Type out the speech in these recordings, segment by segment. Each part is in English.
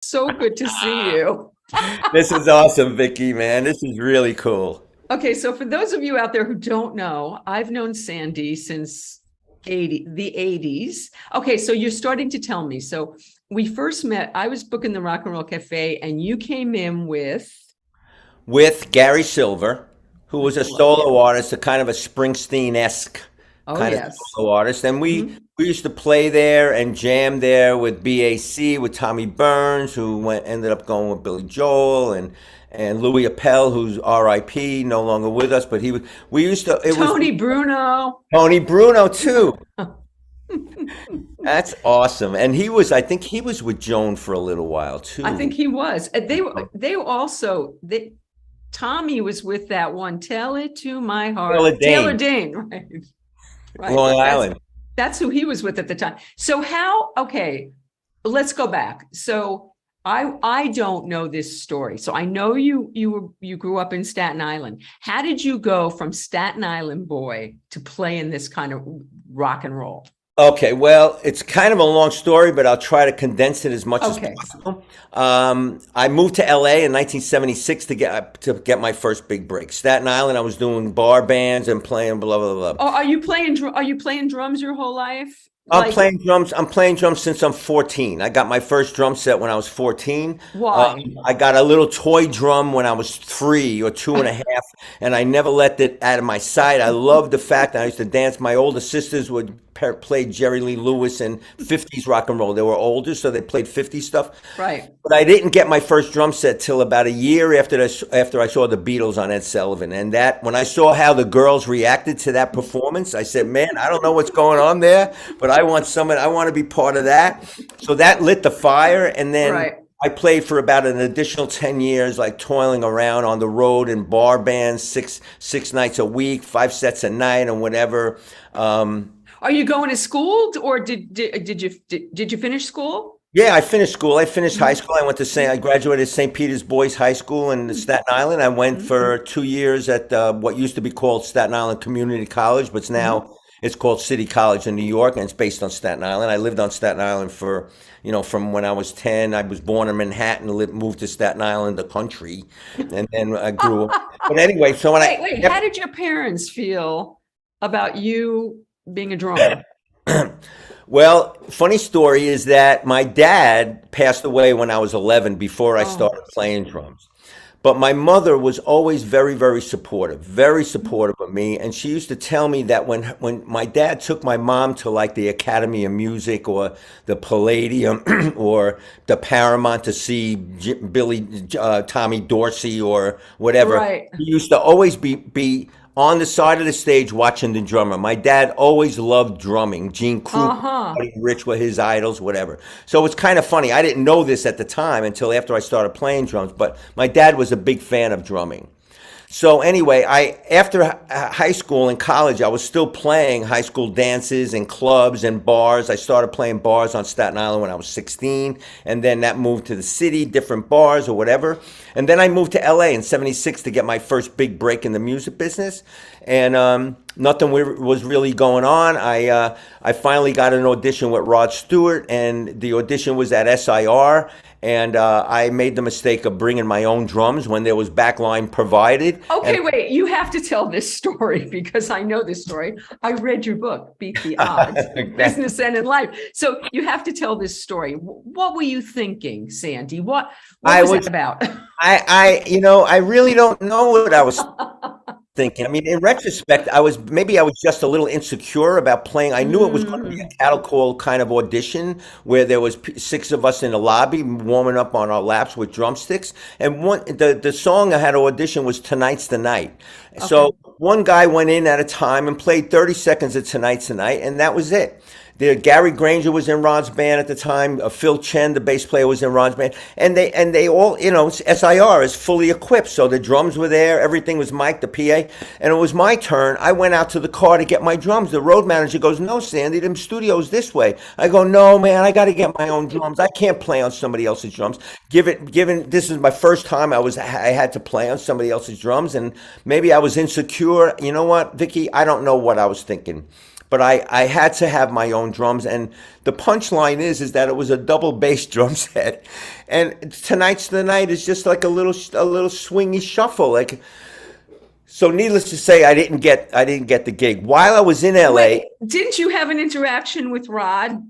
So good to see you. This is awesome, Vicky, man. This is really cool. Okay, so for those of you out there who don't know, I've known Sandy since the 80s. Okay, so you're starting to tell me. So we first met, I was booking the Rock and Roll Cafe, and you came in With Gary Silver, who was a solo artist, a kind of a Springsteen-esque oh kind of yes. solo artist. And we Mhm. we used to play there and jam there with BAC, with Tommy Burns, who ended up going with Billy Joel, and Louis Appel, who's RIP, no longer with us. But we used to, it was Tony Bruno. Tony Bruno too. That's awesome. And I think he was with Joan for a little while I think too. he was. They also they Tommy was with that one. Tell it to my heart. Taylor Taylor Dane, Dane, right? Right. Long That's Island. that's who he was with at the time. So how, okay, let's go back. So I don't know this story. So I know you grew up in Staten Island. How did you go from Staten Island boy to play in this kind of rock and roll? Okay, well, it's kind of a long story, but I'll try to condense it as much as Okay. possible. I moved to LA in 1976 to get my first big break. Staten Island, I was doing bar bands and playing blah blah blah. Oh, are you playing drums your whole life? I'm Like, playing drums. I'm playing drums since I'm 14. I got my first drum set when I was 14. why? I got a little toy drum when I was 3 or 2.5, and I never let it out of my sight. I loved the fact that I used to dance. My older sisters would play Jerry Lee Lewis and 50s rock and roll. They were older, so they played 50s stuff. Right. But I didn't get my first drum set till about a year after I saw the Beatles on Ed Sullivan. And that when I saw how the girls reacted to that performance, I said, "Man, I don't know what's going on there, but I want to be part of that." So that lit the fire, and then Right. I played for about an additional 10 years, like toiling around on the road in bar bands, six nights a week, 5 sets a night, and whatever. Um, Are you going to school, or did you finish school? Yeah, I finished school. I finished high Mhm. school. I graduated St. Peter's Boys High School in Staten Island. I went Mhm. for 2 years at what used to be called Staten Island Community College, but Mhm. it's called City College in New York, and it's based on Staten Island. I lived on Staten Island from when I was 10. I was born in Manhattan, moved to Staten Island, the country, and then I grew up. But anyway, so when Wait. How did your parents feel about you being a drummer? well, funny story is that my dad passed away when I was 11 before I Oh, started so playing sorry. drums. But my mother was always very supportive of me. And she used to tell me that when my dad took my mom to like the Academy of Music or the Palladium or the Paramount to see Tommy Dorsey or whatever, Right. he used to always be on the side of the stage watching the drummer. My dad always loved drumming. Gene Krupa, Uh-huh. Buddy Rich were his idols, whatever. So it's kind of funny. I didn't know this at the time until after I started playing drums, but my dad was a big fan of drumming. So anyway, I after high school and college, I was still playing high school dances and clubs and bars. I started playing bars on Staten Island when I was 16, and then that moved to the city, different bars or whatever. And then I moved to LA in '76 to get my first big break in the music business. And nothing was really going on. I finally got an audition with Rod Stewart, and the audition was at SIR. And I made the mistake of bringing my own drums when there was backline provided. And Okay, wait, you have to tell this story because I know this story. I read your book, Beat the Odds, Business and in Life. So you have to tell this story. What were you thinking, Sandy? What I was that was, about? I really don't know what I was thinking. I mean, in retrospect, I was just a little insecure about playing. I knew it was going to be a Mm, cattle call kind of audition where there was six of us in the lobby warming up on our laps with drumsticks. And the song I had to audition was "Tonight's the Night." okay. So one guy went in at a time and played 30 seconds of "Tonight's the Night," and that was it. Gary Granger was in Ron's band at the time. Phil Chen, the bass player, was in Ron's band, and they all, SIR is fully equipped. So the drums were there, everything was mic'd, the PA, and it was my turn. I went out to the car to get my drums. The road manager goes, "No, Sandy, them studios this way." I go, "No, man, I got to get my own drums. I can't play on somebody else's drums." Given this is my first time I had to play on somebody else's drums, and maybe I was insecure. You know what, Vicky? I don't know what I was thinking. but I had to have my own drums. And the punchline is that it was a double bass drum set, and Tonight's the Night is just like a little swingy shuffle. Like, so needless to say, I didn't get the gig. While I was in LA, Wait, didn't you have an interaction with Rod?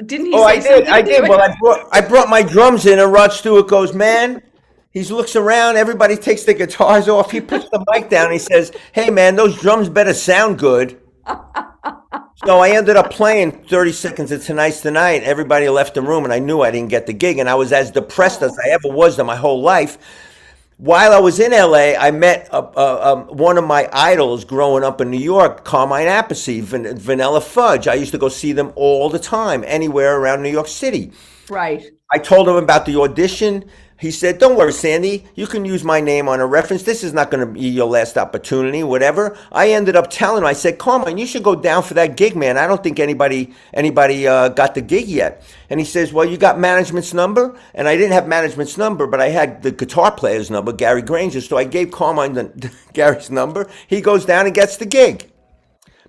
Didn't he? oh, say something I to did. you? Well, I brought my drums in, and Rod Stewart goes, man. He looks around, everybody takes the guitars off. He puts the mic down. He says, hey, man, those drums better sound good. So I ended up playing 30 seconds of Tonight's the Night. Everybody left the room, and I knew I didn't get the gig. And I was as depressed as I ever was in my whole life. While I was in LA, I met one of my idols growing up in New York, Carmine Appice, Vanilla Fudge. I used to go see them all the time, anywhere around New York City. Right. I told him about the audition. He said, don't worry, Sandy, you can use my name on a reference. This is not going to be your last opportunity, whatever. I ended up telling him, I said, Carmine, you should go down for that gig, man. I don't think anybody got the gig yet. And he says, well, you got management's number? And I didn't have management's number, but I had the guitar player's number, Gary Granger. So I gave Carmine Gary's number. He goes down and gets the gig.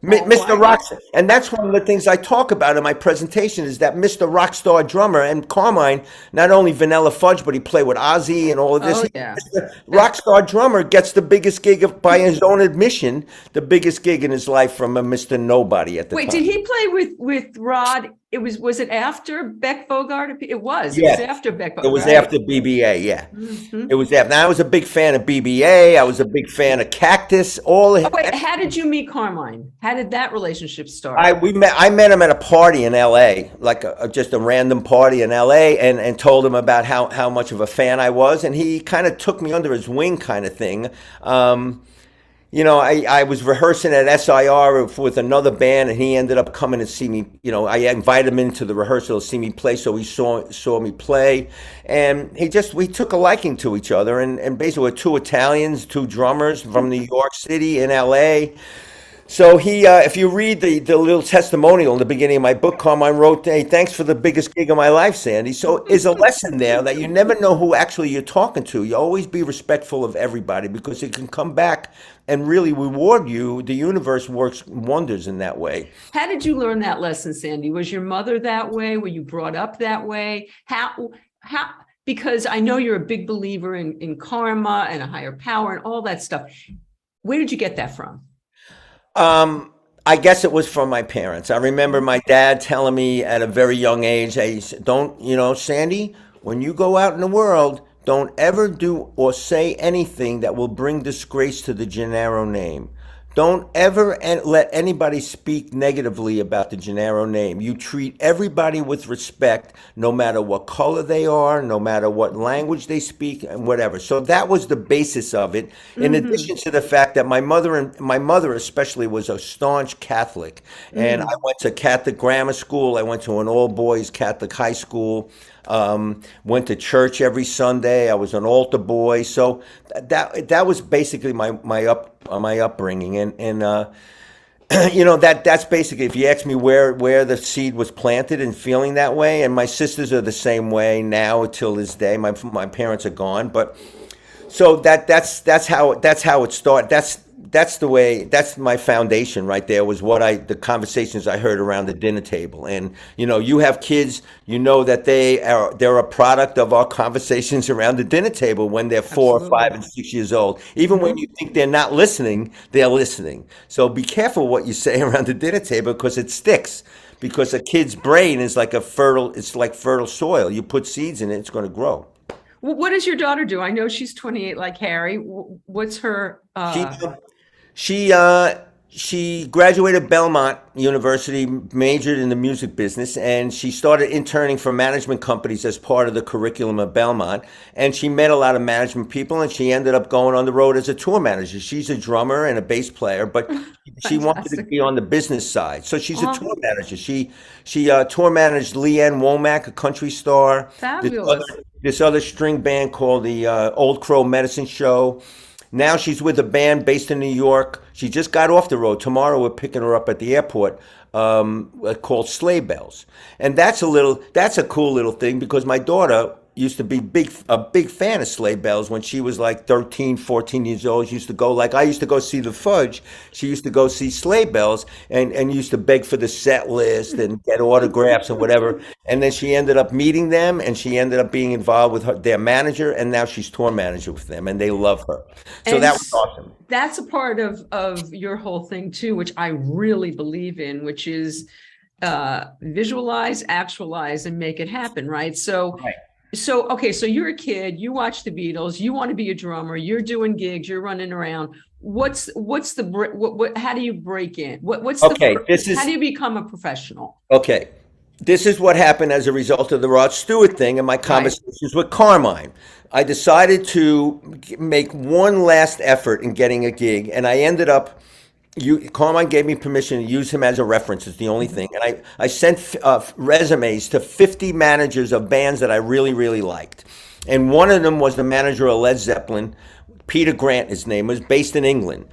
Mr. Rockstar. And that's one of the things I talk about in my presentation is that Mr. Rockstar drummer, and Carmine, not only Vanilla Fudge, but he played with Ozzy and all of this. Oh, yeah. Mr. Rockstar drummer gets the biggest gig by his own admission, the biggest gig in his life from a Mr. Nobody at the time. Wait, did he play with Rod? Was it after Beck Bogart? It was. Yeah. It was after Beck Bogart. It was right? after BBA, yeah. Mm-hmm. It was after. Now, I was a big fan of BBA. I was a big fan of Cactus. Wait, how did you meet Carmine? How did that relationship start? I met him at a party in LA, like just a random party in LA, and told him about how much of a fan I was, and he kind of took me under his wing, kind of thing. I was rehearsing at SIR with another band, and he ended up coming to see me. I invited him into the rehearsal to see me play, so he saw me play, and we took a liking to each other, and basically we're two Italians, two drummers from New York City in LA. So if you read the little testimonial in the beginning of my book, Carmine wrote, hey, thanks for the biggest gig of my life, Sandy. So there's a lesson there that you never know who actually you're talking to. You always be respectful of everybody because it can come back and really reward you. The universe works wonders in that way. How did you learn that lesson, Sandy? Was your mother that way? Were you brought up that way? How? Because I know you're a big believer in karma and a higher power and all that stuff. Where did you get that from? I guess it was from my parents. I remember my dad telling me at a very young age, hey, Sandy, when you go out in the world, don't ever do or say anything that will bring disgrace to the Gennaro name. Don't ever let anybody speak negatively about the Gennaro name. You treat everybody with respect, no matter what color they are, no matter what language they speak, and whatever. So that was the basis of it. In addition to the fact that my mother especially was a staunch Catholic, and I went to Catholic grammar school. I went to an all-boys Catholic high school. Went to church every Sunday. I was an altar boy. So that was basically my upbringing, and that's basically, if you ask me where the seed was planted and feeling that way. And my sisters are the same way now till this day. My parents are gone, but so that's how it started. That's my foundation right there, was the conversations I heard around the dinner table. And you have kids, that they're a product of our conversations around the dinner table when they're 4, 5, and 6 years old. Even when you think they're not listening, they're listening. So be careful what you say around the dinner table, because it sticks. Because a kid's brain is like fertile soil. You put seeds in it, it's going to grow. Well, what does your daughter do? I know she's 28 like Harry. What's her She graduated Belmont University, majored in the music business, and she started interning for management companies as part of the curriculum of Belmont. And she met a lot of management people, and she ended up going on the road as a tour manager. She's a drummer and a bass player, but she wanted to be on the business side. So she's a tour manager. She tour managed Leanne Womack, a country star. Fabulous. This other string band called the Old Crow Medicine Show. Now she's with a band based in New York. She just got off the road. Tomorrow we're picking her up at the airport, called Sleigh Bells. And that's a cool little thing, because my daughter, used to be a big fan of Sleigh Bells when she was like 13, 14 years old. She used to go, like I used to go see the Fudge. She used to go see Sleigh Bells and used to beg for the set list and get autographs and whatever. And then she ended up meeting them, and she ended up being involved with their manager, and now she's tour manager with them, and they love her. So And that was awesome. that's a part of your whole thing too, which I really believe in, which is visualize, actualize, and make it happen, right? So Right. so okay, so you're a kid, you watch the Beatles, you want to be a drummer, you're doing gigs, you're running around. What's the what how do you break in? What's Okay, the how do you become a professional? Okay. This is what happened as a result of the Rod Stewart thing and my conversations with Carmine. I decided to make one last effort in getting a gig, and I ended up, Carmine gave me permission to use him as a reference. It's the only thing. And I sent resumes to 50 managers of bands that I really, really liked. And one of them was the manager of Led Zeppelin, Peter Grant, his name was, based in England.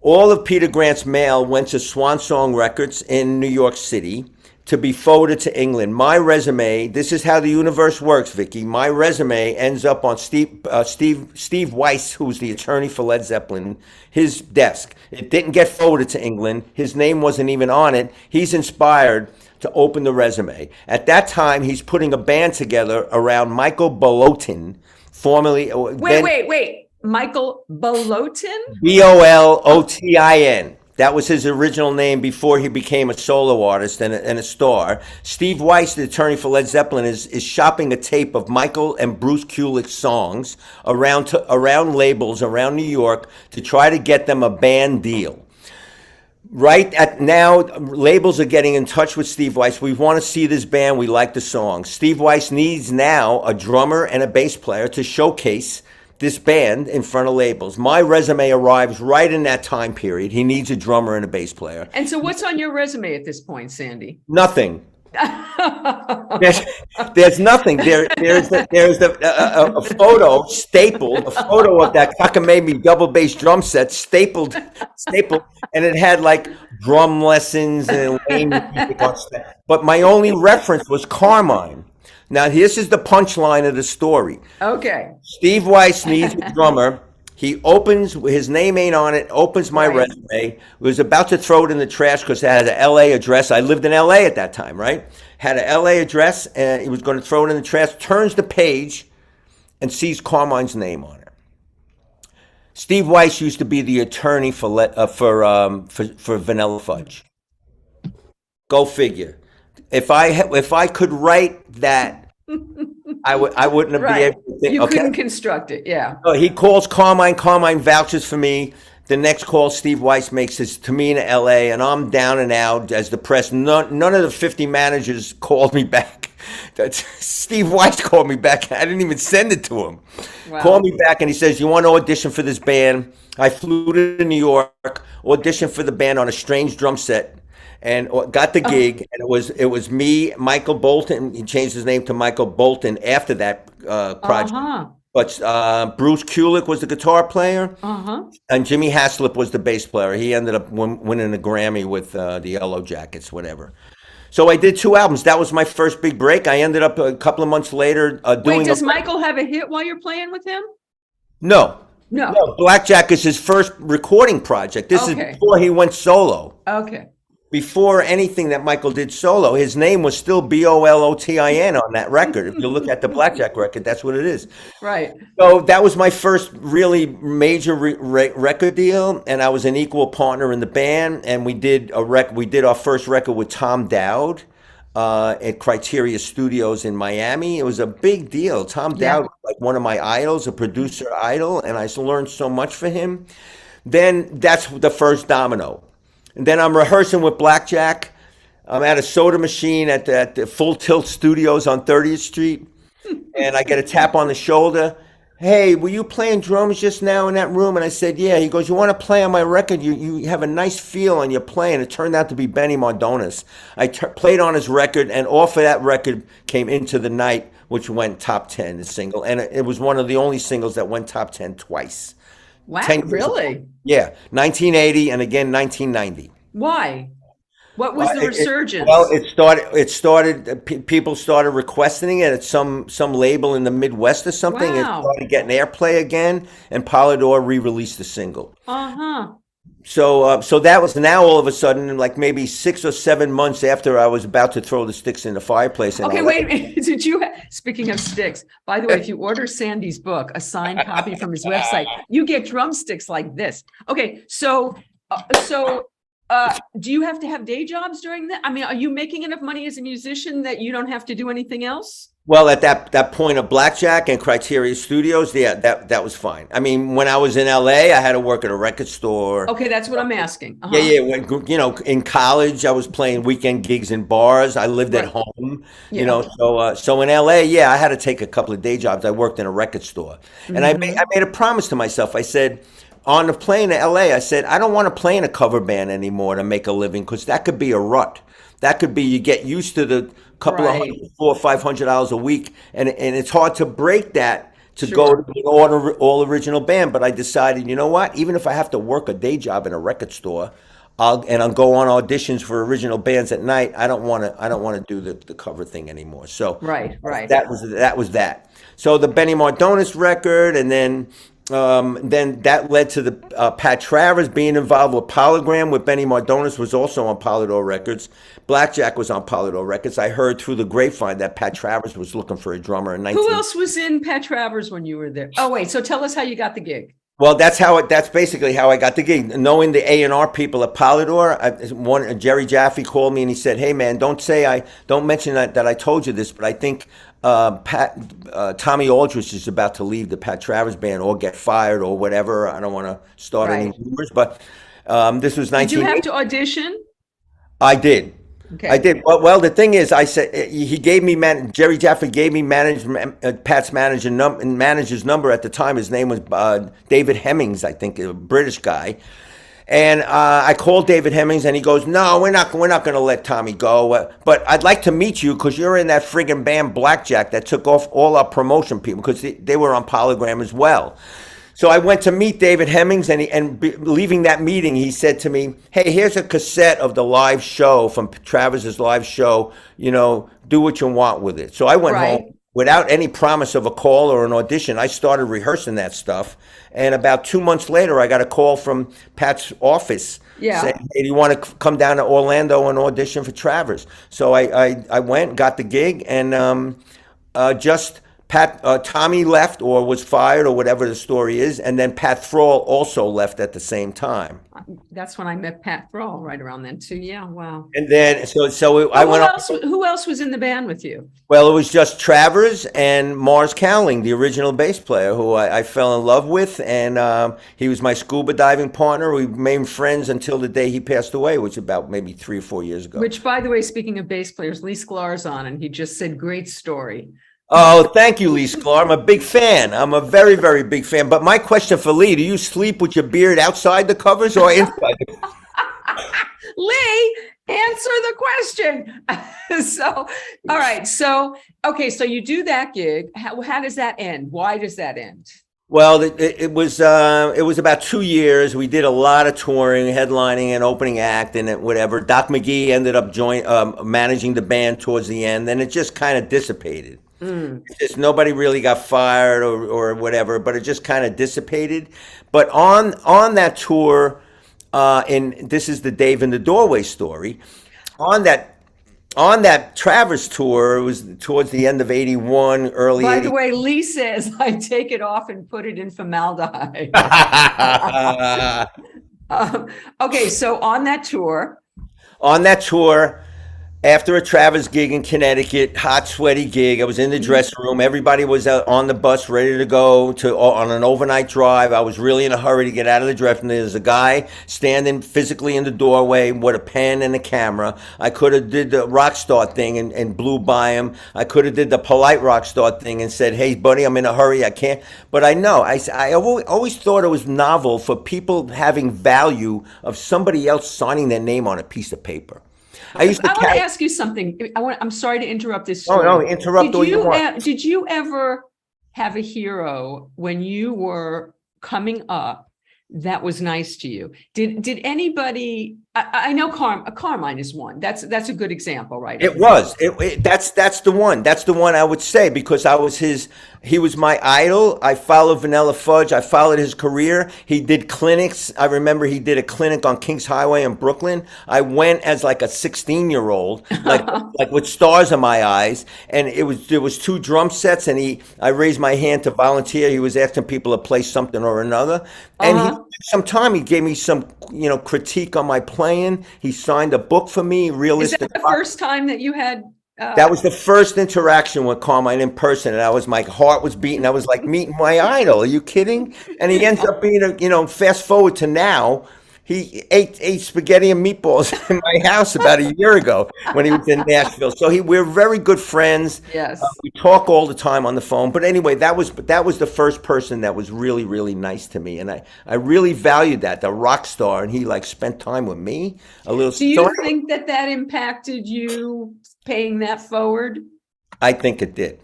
All of Peter Grant's mail went to Swan Song Records in New York City to be forwarded to England. My resume, this is how the universe works, Vicki. My resume ends up on Steve Weiss, who's the attorney for Led Zeppelin, his desk. It didn't get forwarded to England. His name wasn't even on it. He's inspired to open the resume. At that time, he's putting a band together around Michael Boloton, formerly... Wait. Michael Boloton? Boltin. That was his original name before he became a solo artist and a star. Steve Weiss, the attorney for Led Zeppelin, is shopping a tape of Michael and Bruce Kulick's songs around labels around New York to try to get them a band deal. Right at now, labels are getting in touch with Steve Weiss. We want to see this band. We like the songs. Steve Weiss needs now a drummer and a bass player to showcase this band in front of labels. My resume arrives right in that time period. He needs a drummer and a bass player. And so what's on your resume at this point, Sandy? Nothing. There's nothing. There's a photo stapled, a photo of that cockamamie double bass drum set stapled, and it had like drum lessons and lame music on stuff. But my only reference was Carmine. Now, this is the punchline of the story. Okay. Steve Weiss needs a drummer. He opens, his name ain't on it, opens my resume, was about to throw it in the trash because it had an LA address. I lived in LA at that time, right? Had an LA address, and he was going to throw it in the trash, turns the page, and sees Carmine's name on it. Steve Weiss used to be the attorney for Vanilla Fudge. Go figure. If I could write that, I wouldn't have been able to think. You couldn't construct it, yeah. So he calls Carmine. Carmine vouches for me. The next call Steve Weiss makes is to me in LA, and I'm down and out as the press. None of the 50 managers called me back. Steve Weiss called me back. I didn't even send it to him. Wow. Called me back, and he says, "You want to audition for this band?" I flew to New York, auditioned for the band on a strange drum set, and got the gig. And it was me, Michael Bolton. He changed his name to Michael Bolton after that project. But Bruce Kulick was the guitar player, and Jimmy Haslip was the bass player. He ended up winning a Grammy with the Yellow Jackets, whatever. So I did 2 albums. That was my first big break. I ended up a couple of months later doing. Wait, does Michael have a hit while you're playing with him? No. Blackjack is his first recording project. This is before he went solo. Okay. Before anything that Michael did solo, his name was still Bolotin on that record. If you look at the Blackjack record, that's what it is. Right. So that was my first really major record deal, and I was an equal partner in the band. And we did our first record with Tom Dowd at Criteria Studios in Miami. It was a big deal. Tom Dowd was like one of my idols, a producer idol, and I learned so much from him. Then that's the first domino. And then I'm rehearsing with Blackjack. I'm at a soda machine at the Full Tilt Studios on 30th Street. And I get a tap on the shoulder. "Hey, were you playing drums just now in that room?" And I said, "Yeah." He goes, "You want to play on my record? You have a nice feel on your playing." It turned out to be Benny Mardones. I played on his record, and off of that record came Into the Night, which went top 10, the single. And it was one of the only singles that went top 10 twice. Wow, really? Yeah, 1980 and again 1990. Why? What was the Well, resurgence? people started requesting it at some label in the Midwest or something. It Wow. started getting airplay again, and Polydor re-released the single. Uh-huh. So that was now all of a sudden, like maybe 6 or 7 months after I was about to throw the sticks in the fireplace in Okay, LA. wait a minute. Speaking of sticks, by the way, if you order Sandy's book, a signed copy from his website, you get drumsticks like this. Okay, do you have to have day jobs during that? I mean, are you making enough money as a musician that you don't have to do anything else? Well, at that point of Blackjack and Criteria Studios, yeah, that was fine. I mean, when I was in LA, I had to work at a record store. Okay, that's what I'm asking. Yeah, yeah. When, in college, I was playing weekend gigs in bars. I lived at Right. home, Yeah. So in LA, yeah, I had to take a couple of day jobs. I worked in a record store, and I Mhm. made a promise to myself. I said, on the plane to LA, I said, I don't want to play in a cover band anymore to make a living because that could be a rut. That could be you get used to the couple of Right. hundred, $400 or $500 a week, and it's hard to break that to go Sure. to an all original band. But I decided, you know what? Even if I have to work a day job in a record store, I'll go on auditions for original bands at night. I don't want to do the cover thing anymore. So Right, right. that was that. So the Benny Mardones record, and then that led to the Pat Travers being involved with Polygram. With Benny Mardones was also on Polydor Records. Blackjack was on Polydor Records. I heard through the grapevine that Pat Travers was looking for a drummer in 19. Who else was in Pat Travers when you were there? Oh, wait, so tell us how you got the gig. Well, that's basically how I got the gig. Knowing the A&R people at Polydor, Jerry Jaffe called me and he said, "Hey man, don't mention that I told you this, but I think Tommy Aldrich is about to leave the Pat Travers band or get fired or whatever. I don't want to start any Right. rumors, but this was Did you 19. have to audition? I did. Okay. I did. Well, the thing is, I said he gave me Jerry Jaffe gave me Pat's manager's number at the time. His name was David Hemmings, I think, a British guy. And I called David Hemmings, and he goes, "No, we're not going to let Tommy go. But I'd like to meet you because you're in that friggin' band Blackjack that took off all our promotion people because they were on Polygram as well." So I went to meet David Hemmings, leaving that meeting, he said to me, "Hey, here's a cassette of the live show from Travis's live show. Do what you want with it." So I went Right. home without any promise of a call or an audition. I started rehearsing that stuff, and about 2 months later, I got a call from Pat's office Yeah. saying, "Hey, do you want to come down to Orlando and audition for Travers?" So I went, got the gig, and just Tommy left or was fired or whatever the story is, and then Pat Thrall also left at the same time. That's when I met Pat Thrall right around then too. Yeah, wow. And then I Who went else? Who else was in the band with you? Well, it was just Travers and Mars Cowling, the original bass player, who I fell in love with, and he was my scuba diving partner. We remained friends until the day he passed away, which was about maybe 3 or 4 years ago. Which, by the way, speaking of bass players, Lee Sklar's on, and he just said, "Great story." Oh, thank you, Lee Sklar. I'm a big fan. I'm a very, very big fan. But my question for Lee, do you sleep with your beard outside the covers or inside the covers? Lee, answer the question. All right. Okay. So you do that gig. How does that end? Why does that end? Well, it was about 2 years. We did a lot of touring, headlining, and opening act, and whatever. Doc McGee ended up managing the band towards the end. Then it just kind of dissipated. Just nobody really got fired or whatever, but it just kind of dissipated. But on that tour, and this is the Dave in the Doorway story, on that Travers tour, it was towards the end of '81, early By '80. the way, Lee says I take it off and put it in formaldehyde. Okay, so on that tour, after a Travers gig in Connecticut, hot, sweaty gig, I was in the dressing room. Everybody was out on the bus, ready to go on an overnight drive. I was really in a hurry to get out of the dressing room. There's a guy standing physically in the doorway with a pen and a camera. I could have did the rock star thing and blew by him. I could have did the polite rock star thing and said, "Hey, buddy, I'm in a hurry. I can't." But I know. I always thought it was novel for people having value of somebody else signing their name on a piece of paper. I used to I want to ask you something. I'm sorry to interrupt this Oh, story. no, interrupt all you want. Did you ever have a hero when you were coming up that was nice to you. Did anybody? I know Carmine is one. That's a good example, right? It was. That's the one. That's the one I would say because I was his. He was my idol. I followed Vanilla Fudge. I followed his career. He did clinics. I remember he did a clinic on Kings Highway in Brooklyn. I went as like a 16-year-old, like with stars in my eyes. And there was 2 drum sets, and I raised my hand to volunteer. He was asking people to play something or another, and he gave me some critique on my playing. He signed a book for me. Realistic. Is that the first time that you had? That was the first interaction with Carmine in person, and my heart was beating. I was like meeting my idol. Are you kidding? And he ends up being fast forward to now. He ate spaghetti and meatballs in my house about a year ago when he was in Nashville. So we're very good friends. Yes, we talk all the time on the phone. But anyway, that was the first person that was really, really nice to me, and I really valued that, the rock star, and he spent time with me a little. Do you think that impacted you paying that forward? I think it did.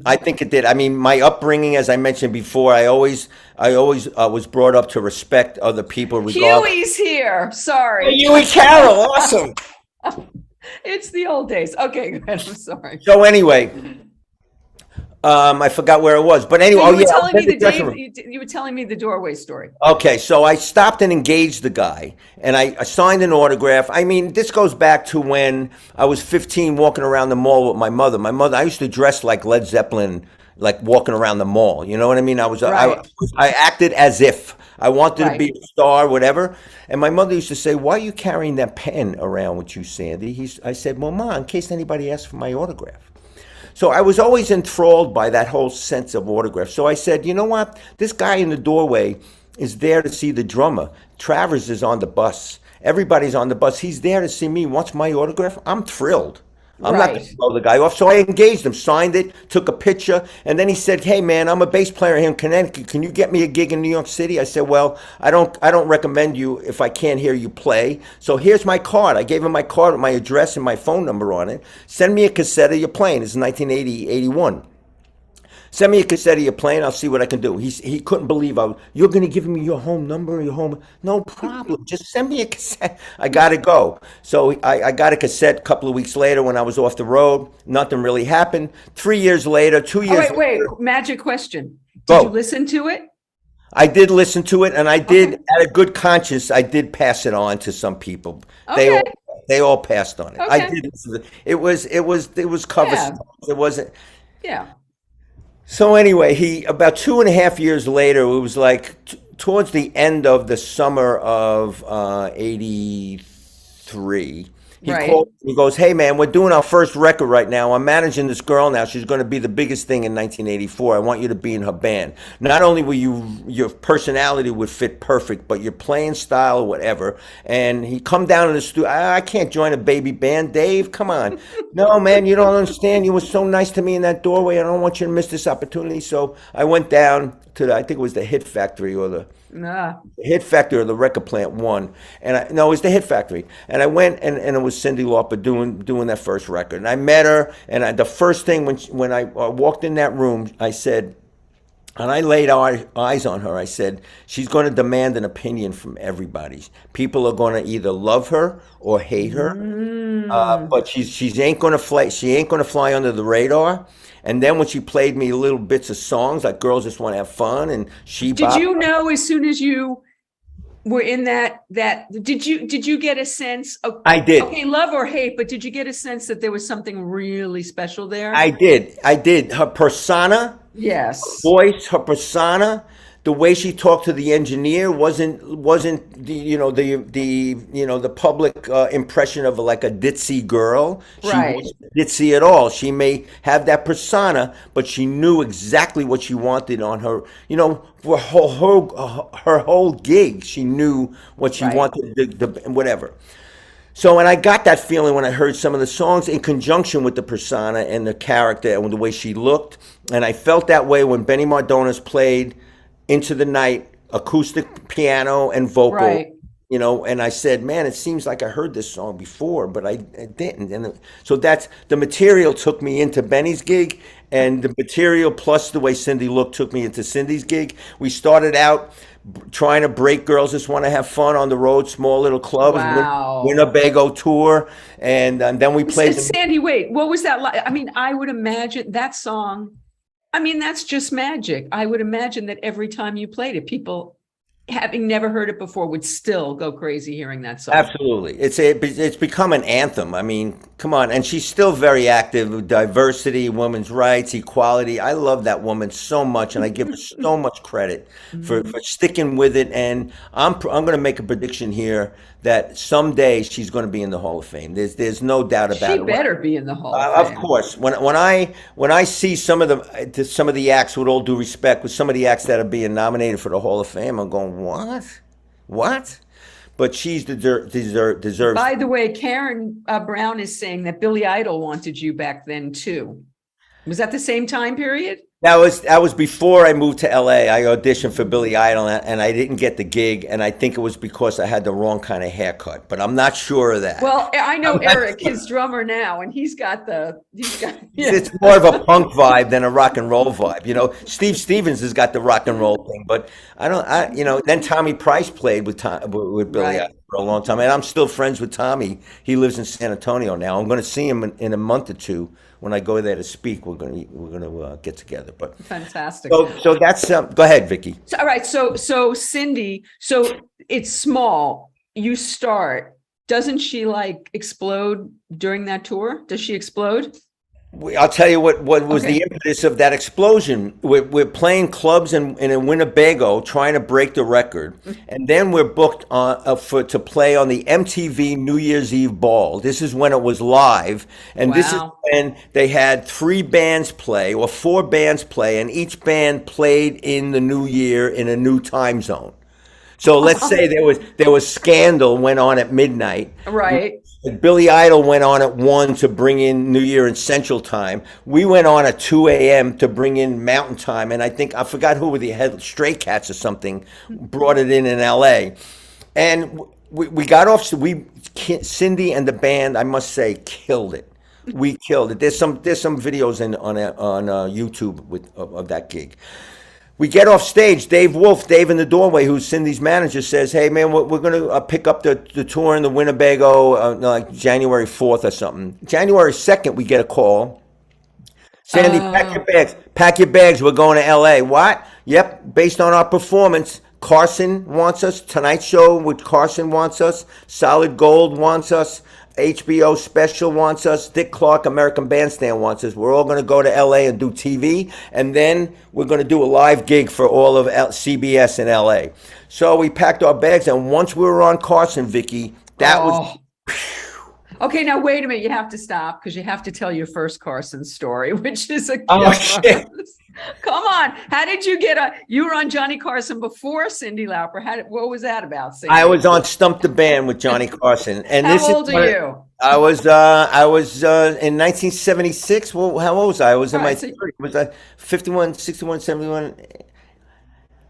I think it did. I mean, my upbringing, as I mentioned before, I always was brought up to respect other people. Huey's here. Sorry. Huey Carroll, awesome. It's the old days. Okay, go ahead. I'm sorry. So anyway, I forgot where it was, but anyway, you were telling me the doorway story. Okay, so I stopped and engaged the guy, and I signed an autograph. I mean, this goes back to when I was 15, walking around the mall with my mother. I used to dress like Led Zeppelin, like walking around the mall. You know what I mean? I acted as if I wanted to be a star, whatever. And my mother used to say, "Why are you carrying that pen around with you, Sandy?" I said, "Well, Ma, in case anybody asks for my autograph." So I was always enthralled by that whole sense of autograph. So I said, you know what? This guy in the doorway is there to see the drummer. Travers is on the bus. Everybody's on the bus. He's there to see me. Wants my autograph? I'm thrilled. I'm not going to blow the guy off. So I engaged him, signed it, took a picture, and then he said, "Hey man, I'm a bass player here in Connecticut. Can you get me a gig in New York City?" I said, "Well, I don't recommend you if I can't hear you play. So here's my card." I gave him my card with my address and my phone number on it. "Send me a cassette of your playing." It's 1980, 81. "Send me a cassette of your playing. I'll see what I can do." He couldn't believe "You're going to give me your home number, your home?" "No problem. Just send me a cassette. I got to go." So I got a cassette a couple of weeks later when I was off the road. Nothing really happened. 3 years later, 2 years wait. Magic question. Did you listen to it? I did listen to it, and I did, at a good conscience, I did pass it on to some people. Okay. They all passed on it. Okay. I did listen to it. It was cover stuff. It wasn't. Yeah. So anyway, about 2.5 years later, it was like towards the end of the summer of '83. He called. He goes, "Hey man, we're doing our first record right now. I'm managing this girl now. She's going to be the biggest thing in 1984. I want you to be in her band. Not only will your personality would fit perfect, but your playing style or whatever." And he come down in the studio. "I can't join a baby band, Dave. Come on." "No man, you don't understand. You were so nice to me in that doorway. I don't want you to miss this opportunity." So I went down to I think it was the Hit Factory or the Hit Factory or the Record Plant 1, and no, it was the Hit Factory. And I went, and it was Cyndi Lauper doing that first record. And I met her, and the first thing when I walked in that room, I said, and I laid eyes on her. I said, "She's going to demand an opinion from everybody. People are going to either love her or hate her, but she ain't going to fly. She ain't going to fly under the radar." And then when she played me little bits of songs like "Girls Just Want to Have Fun" and Did you know as soon as you were in that did you get a sense of, I did. Okay, love or hate, but did you get a sense that there was something really special there? I did. Her persona, yes, her voice, her persona, the way she talked to the engineer wasn't the public impression of like a ditzy girl. She wasn't ditzy at all. She may have that persona, but she knew exactly what she wanted on her. For her whole gig, she knew what she wanted. Whatever. So, and I got that feeling when I heard some of the songs in conjunction with the persona and the character and the way she looked. And I felt that way when Benny Mardones played "Into the Night," acoustic piano and vocal. you know, and I said, man, it seems like I heard this song before, but I didn't. And so that's the material took me into Benny's gig, and the material plus the way Cyndi looked took me into Cindy's gig. We started out trying to break Girls Just Want to Have Fun on the road, small little clubs, Wow. Winnebago tour, and then we played the Sandy, wait, what was that like? I mean, I would imagine that song, I mean, that's just magic. I would imagine that every time you played it, people having never heard it before would still go crazy hearing that song. Absolutely. It's become an anthem. I mean, come on. And she's still very active with diversity, women's rights, equality. I love that woman so much, and I give her so much credit for sticking with it. And I'm going to make a prediction here that someday she's going to be in the Hall of Fame. There's no doubt about She it. better be in the Hall of Of Fame. course, when I see some of the acts, with all due respect, with some of the acts that are being nominated for the Hall of Fame, I'm going, what? But she's deserves. By the way, Karen Brown is saying that Billy Idol wanted you back then too. Was that the same time period? That was before I moved to LA. I auditioned for Billy Idol, and I didn't get the gig, and I think it was because I had the wrong kind of haircut, but I'm not sure of that. Well, I know Eric, his drummer now, and he's got yeah. It's more of a punk vibe than a rock and roll vibe. You know, Steve Stevens has got the rock and roll thing, but then Tommy Price played with Billy Right. Idol for a long time, and I'm still friends with Tommy. He lives in San Antonio now. I'm going to see him in a month or two. When I go there to speak, we're gonna get together. But Fantastic. so that's go ahead, Vicki. So, all right. So Cyndi, so it's small. You start. Doesn't she like explode during that tour? Does she explode? I'll tell you what was Okay. the impetus of that explosion. We're playing clubs in Winnebago, trying to break the record, and then we're booked to play on the MTV New Year's Eve ball. This is when it was live, and this is Wow. when they had 3 bands play or 4 bands play, and each band played in the new year in a new time zone. So let's say there was Scandal went on at midnight. Right. Billy Idol went on at 1 to bring in New Year in Central Time. We went on at 2 a.m. to bring in Mountain Time, and I forgot who were the head, Stray Cats or something, brought it in L.A. And we got off. Cyndi and the band, I must say, killed it. We killed it. There's some videos on YouTube of that gig. We get off stage. Dave in the doorway, who's Cindy's manager, says, "Hey man, we're going to pick up the tour in the Winnebago like January 4th or something." January 2nd, we get a call. Sandy, pack your bags. Pack your bags. We're going to L.A. What? Yep. Based on our performance, Carson wants us. Tonight Show with Carson wants us. Solid Gold wants us. HBO Special wants us. Dick Clark, American Bandstand wants us. We're all going to go to LA and do TV, and then we're going to do a live gig for all of CBS in LA. So we packed our bags, and once we were on Carson, Vicki, that was. Okay, now wait a minute. You have to stop because you have to tell your first Carson story, which is a Oh, shit. Come on. How did you you were on Johnny Carson before Cyndi Lauper. What was that about, Cyndi? I was on Stump the Band with Johnny Carson, and How old are you? I was in 1976. Well, how old was I? I was in my 30s. Was I 51, 61, 71?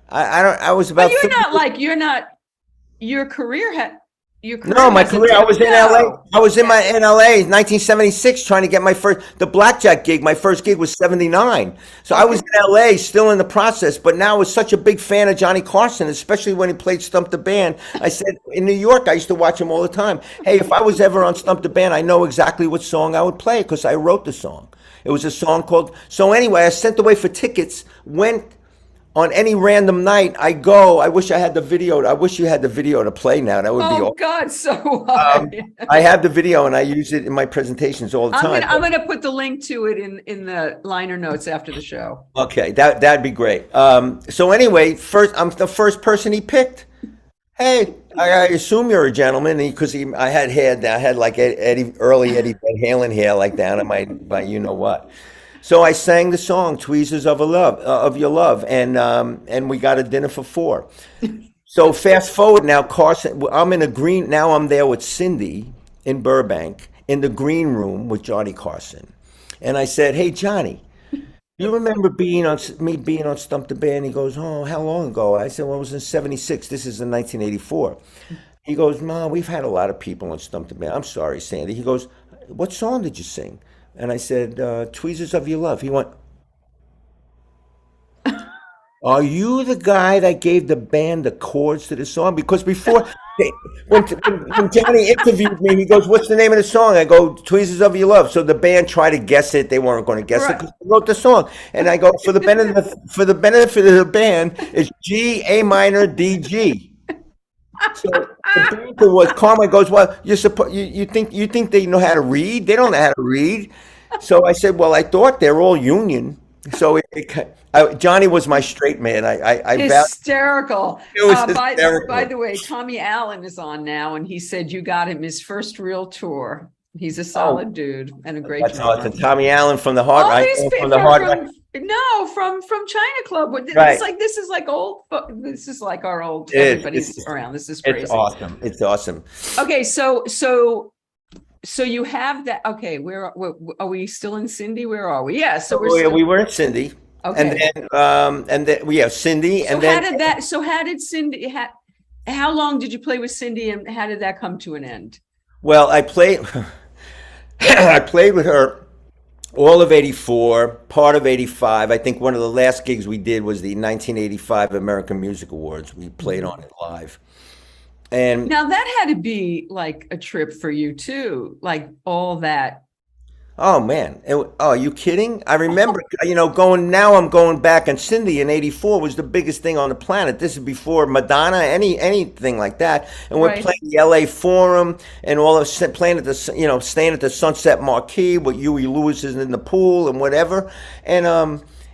I was about. But you're 50. not like your career. No, my career. I was in LA. I was in LA in 1976 trying to get the blackjack gig. My first gig was 79. So I was in LA still in the process, but now I was such a big fan of Johnny Carson, especially when he played Stump the Band. I said, in New York, I used to watch him all the time. Hey, if I was ever on Stump the Band, I know exactly what song I would play because I wrote the song. It was a song called, so anyway, I sent away for tickets, went on any random night, I go. I wish I had the video. I wish you had the video to play now. That would be Oh awesome. God, so hard. I have the video and I use it in my presentations all the time. I'm gonna put the link to it in the liner notes after the show. Okay, that'd be great. So anyway, I'm the first person he picked. Hey, I assume you're a gentleman because I had hair. I had like early Eddie Van Halen hair like down in my you know what. So I sang the song "Tweezers of Your Love," and we got a dinner for 4. So fast forward now, Carson. I'm in a green. Now I'm there with Cyndi in Burbank in the green room with Johnny Carson, and I said, "Hey Johnny, you remember being on Stump the Band?" He goes, "Oh, how long ago?" I said, "Well, it was in '76. This is in 1984." He goes, "Mom, we've had a lot of people on Stump the Band. I'm sorry, Sandy." He goes, "What song did you sing?" And I said, "Tweezers of Your Love." He went, "Are you the guy that gave the band the chords to the song?" Because before, they, when Johnny interviewed me, he goes, "What's the name of the song?" I go, "Tweezers of Your Love." So the band tried to guess it. They weren't going to guess it Right. because I wrote the song. And I go, for the benefit of the band, it's G A minor D G. So the banter was Carmen goes, "Well, you think they know how to read? They don't know how to read." So I said, "Well, I thought they're all union." So Johnny was my straight man. I Hysterical. it was By hysterical. the way, Tommy Allen is on now, and he said you got him his first real tour. He's a Oh, solid dude and a great that's drummer. awesome. Tommy Allen from the Hard All Right, these from people the Hard Right. from China Club. Right. This is like old. This is like our old. It is. Everybody's around. This is It's crazy. awesome. It's awesome. Okay, so you have that. Okay, where are we still in Cyndi? Where are we? Yeah, so we're Oh, yeah, still, we were in Cindy, okay. and then we have Cindy, So and how then did that? So how did Cyndi? How long did you play with Cyndi, and how did that come to an end? well, I played. I played with her all of '84, part of '85. I think one of the last gigs we did was the 1985 American Music Awards. We played on it live. And Now that had to be like a trip for you too, like all that. oh man, oh, are you kidding? I remember, I'm going back, and Cindy in '84 was the biggest thing on the planet. This is before Madonna, anything like that. And we're Right. playing the LA Forum, and all of playing at staying at the Sunset Marquee with Huey Lewis is in the pool and whatever. And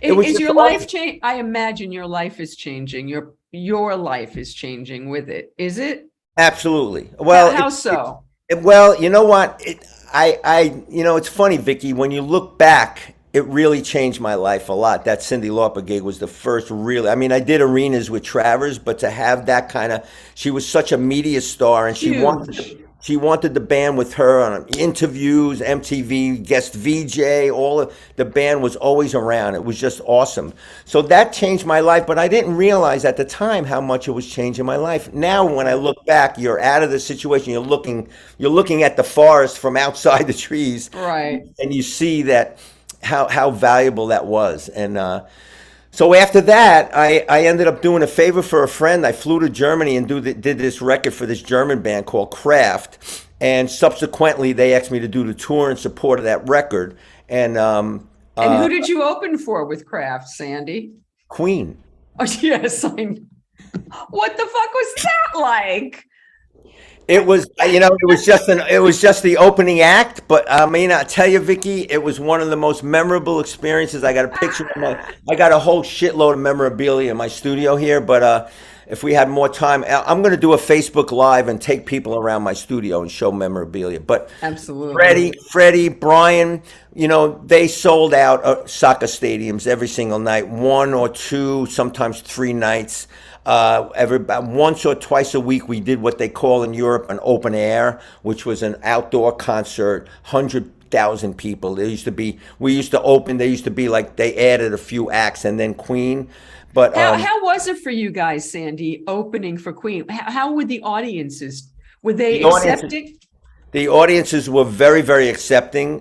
it was Is just your awesome. life change? I imagine your life is changing. Your life is changing with it. Is it? Absolutely. Well, How so? well, you know what? It's funny, Vicky. When you look back, it really changed my life a lot. That Cyndi Lauper gig was the first really. I mean, I did arenas with Travers, but to have that kind of, she was such a media star, and Huge. she wanted the band with her on interviews, MTV, guest VJ, all of the band was always around. It was just awesome. So that changed my life, but I didn't realize at the time how much it was changing my life. Now when I look back, you're out of the situation, you're looking at the forest from outside the trees, Right. and you see that how valuable that was. And so after that, I ended up doing a favor for a friend. I flew to Germany and did this record for this German band called Kraft. And subsequently, they asked me to do the tour in support of that record. And And who did you open for with Kraft, Sandy? Queen. Oh, yes, I know. What the fuck was that like? It was, it was just the opening act. But I mean, I tell you, Vicky, it was one of the most memorable experiences. I got a picture I got a whole shitload of memorabilia in my studio here. But if we had more time, I'm going to do a Facebook Live and take people around my studio and show memorabilia. But Absolutely. Freddie, Brian, they sold out soccer stadiums every single night, one or two, sometimes 3 nights. About once or twice a week, we did what they call in Europe an open air, which was an outdoor concert, 100,000 people. We used to open. They used to be like they added a few acts and then Queen. But How was it for you guys, Sandy, opening for Queen? How were the audiences? Were they the audiences, accepting? the audiences were very, very accepting.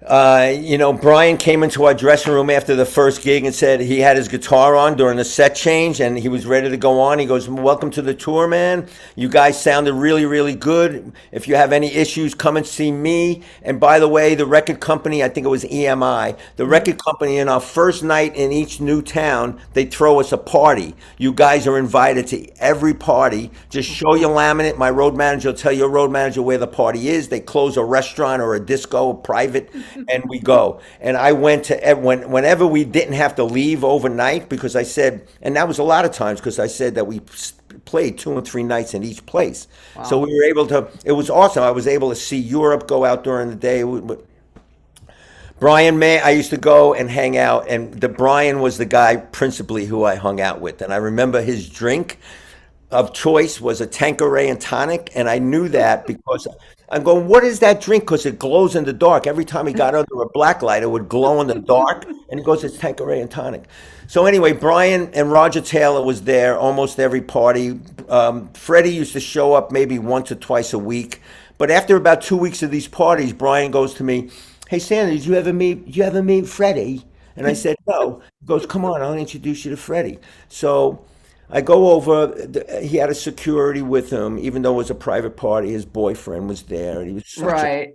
Brian came into our dressing room after the first gig and said he had his guitar on during the set change and he was ready to go on. He goes, "Welcome to the tour, man. You guys sounded really, really good. If you have any issues, come and see me." And by the way, the record company, I think it was EMI, the record company, in our first night in each new town, they throw us a party. You guys are invited to every party. Just show your laminate. My road manager will tell your road manager where the party is. They close a restaurant or a disco, private, and we go. And I went to whenever we didn't have to leave overnight, because I said, and that was a lot of times because I said that we played 2 and 3 nights in each place. Wow. So we were able to, it was awesome. I was able to see Europe, go out during the day. Brian May, I used to go and hang out, and Brian was the guy principally who I hung out with. And I remember his drink of choice was a Tanqueray and tonic, and I knew that because I'm going, "What is that drink?" Because it glows in the dark. Every time he got under a black light, it would glow in the dark. And he goes, "It's Tanqueray and tonic." So anyway, Brian and Roger Taylor was there almost every party. Freddie used to show up maybe once or twice a week. But after about 2 weeks of these parties, Brian goes to me, "Hey, Sandy, did you ever meet Freddie?" And I said, "No." He goes, "Come on, I'll introduce you to Freddie." So I go over. He had a security with him, even though it was a private party. His boyfriend was there, and Right.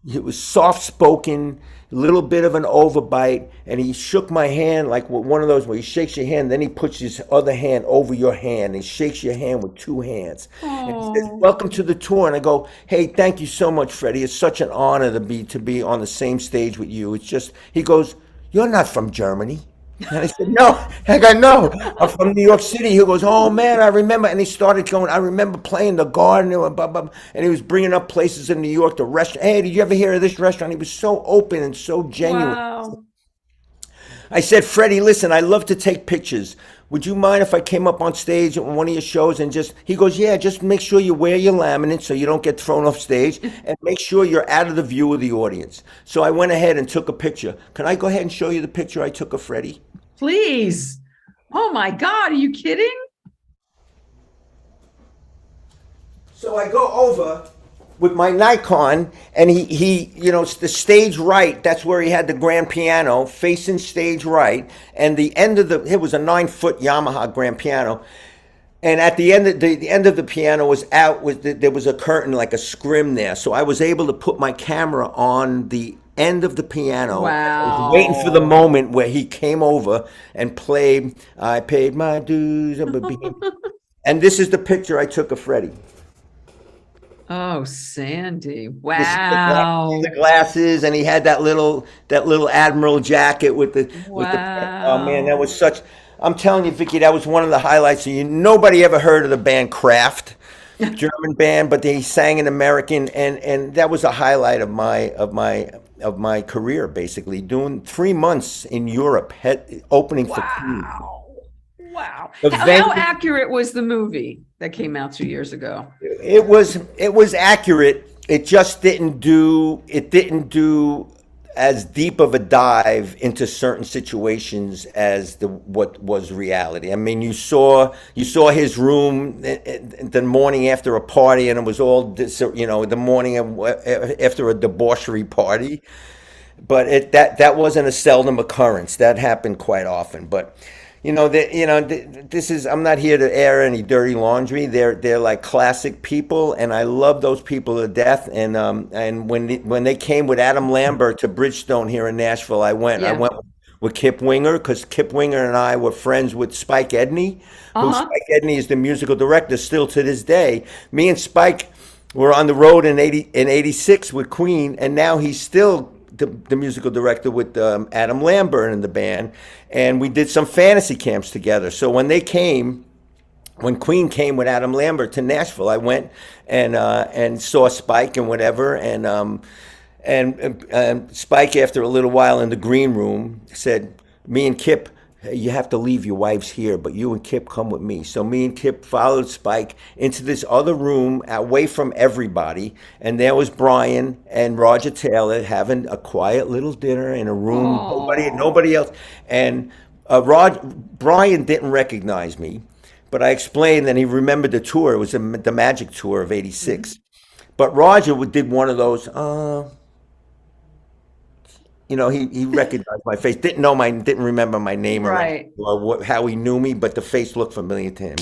he was soft spoken, a little bit of an overbite, and he shook my hand like one of those where he shakes your hand, then he puts his other hand over your hand and shakes your hand with two hands. And he says, Oh, "Welcome to the tour." And I go, "Hey, thank you so much, Freddie. It's such an honor to be on the same stage with you." It's just he goes, "You're not from Germany." And I said, "No." I go, "No, I'm from New York City." He goes, "Oh man, I remember." And he started going, "I remember playing the Garden," and blah, blah, blah. And he was bringing up places in New York, the restaurant. "Hey, did you ever hear of this restaurant?" He was so open and so genuine. wow. I said, "Freddie, listen, I love to take pictures. Would you mind if I came up on stage on one of your shows and just," he goes, "Yeah, just make sure you wear your laminate so you don't get thrown off stage and make sure you're out of the view of the audience." So I went ahead and took a picture. Can I go ahead and show you the picture I took of Freddie? Please. Oh my God, are you kidding? So I go over with my Nikon, and the stage right, that's where he had the grand piano facing stage right, and it was a 9-foot Yamaha grand piano, and at the end of the piano was out, there was a curtain, like a scrim there, so I was able to put my camera on the end of the piano. I was waiting for the Wow. moment where he came over and played "I Paid My Dues." And this is the picture I took of Freddie. Oh, Sandy. This is the Wow. glasses, and he had that little admiral jacket with the. Oh man, that was Wow. such. I'm telling you, Vicky, that was one of the highlights. Nobody ever heard of the band Kraft, German band, but they sang in American, and that was a highlight of my career. Basically, doing 3 months in Europe, opening for Queen. Wow. Wow. The How venue. accurate was the movie that came out 2 years ago? It was accurate. It didn't do as deep of a dive into certain situations as what was reality. I mean, you saw his room the morning after a party, and it was all the morning after a debauchery party. But that wasn't a seldom occurrence. That happened quite often. But this is, I'm not here to air any dirty laundry. They're like classic people, and I love those people to death. And when they came with Adam Lambert to Bridgestone here in Nashville, I went. I Yeah. went with Kip Winger, because Kip Winger and I were friends with Spike Edney, who Uh-huh. Spike Edney is the musical director still to this day. Me and Spike were on the road in '86 with Queen, and now he's still the musical director with Adam Lambert in the band, and we did some fantasy camps together. So when Queen came with Adam Lambert to Nashville, I went and saw Spike and whatever, and Spike, after a little while in the green room, said, "Me and Kip, you have to leave. Your wife's here, but you and Kip come with me." So me and Kip followed Spike into this other room, away from everybody, and there was Brian and Roger Taylor having a quiet little dinner in a room, Oh. nobody else, and Brian didn't recognize me, but I explained that he remembered the tour. It was the Magic Tour of '86. But Roger did one of those. He recognized my face. Didn't remember my name or anything, Right. or how he knew me, but the face looked familiar to him.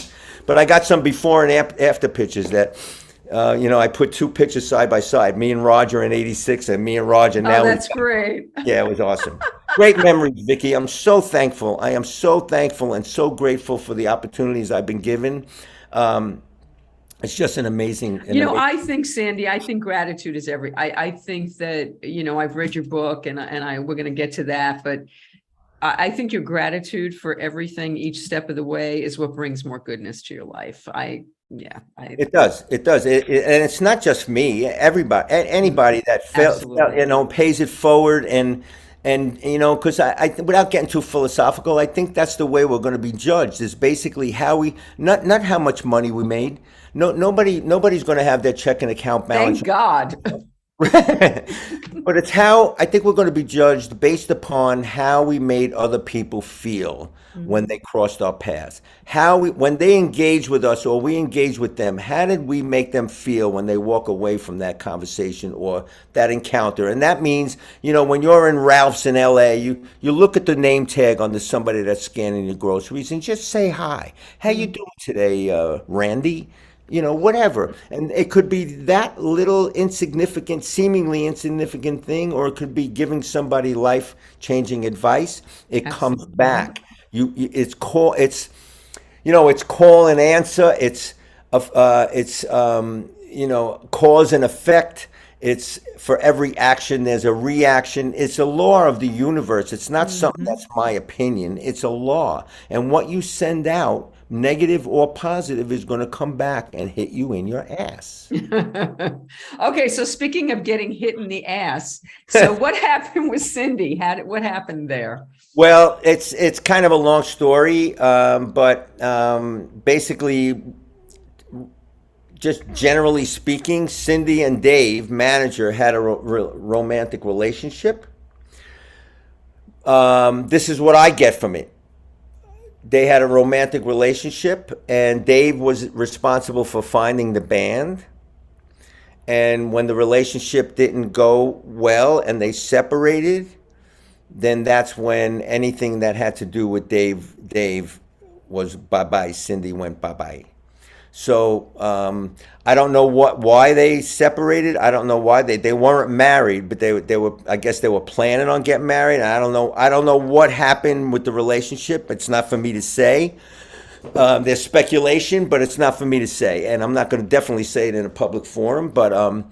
But I got some before and after pictures that, I put two pictures side by side, me and Roger in '86, and me and Roger Oh, now. that's great. Yeah, it was awesome. Great memories, Vicky. I'm so thankful. I am so thankful and so grateful for the opportunities I've been given. Um, it's just I think, Sandy, I think gratitude is I think that, I've read your book, we're going to get to that, but I think your gratitude for everything, each step of the way, is what brings more goodness to your life. Yeah, It does. It does. And it's not just me. Everybody, anybody that absolutely. pays it forward, because without getting too philosophical, I think that's the way we're going to be judged. Is basically how we, not how much money we made. No, nobody's going to have their checking account balance. Thank God. But it's how I think we're going to be judged based upon how we made other people feel when they crossed our paths. When they engage with us or we engage with them, how did we make them feel when they walk away from that conversation or that encounter? And that means, when you're in Ralph's in LA, you look at the name tag on somebody that's scanning your groceries and just say hi. How you doing today, Randy? Whatever. And it could be that little insignificant, seemingly insignificant thing, or it could be giving somebody life-changing advice. It comes back. It's call and answer. It's cause and effect. It's for every action, there's a reaction. It's a law of the universe. It's not something that's my opinion. It's a law. And what you send out, negative or positive, is going to come back and hit you in your ass. Okay, so speaking of getting hit in the ass, so what happened with Cyndi? What happened there? Well, it's kind of a long story, but basically, just generally speaking, Cyndi and Dave, manager, had a romantic relationship. This is what I get from it. They had a romantic relationship, and Dave was responsible for finding the band. And when the relationship didn't go well and they separated, then that's when anything that had to do with Dave was bye-bye. Cyndi went bye-bye. So I don't know why they separated. I don't know why they weren't married, but they were. I guess they were planning on getting married. I don't know what happened with the relationship. It's not for me to say. There's speculation, but it's not for me to say, and I'm not going to definitely say it in a public forum. But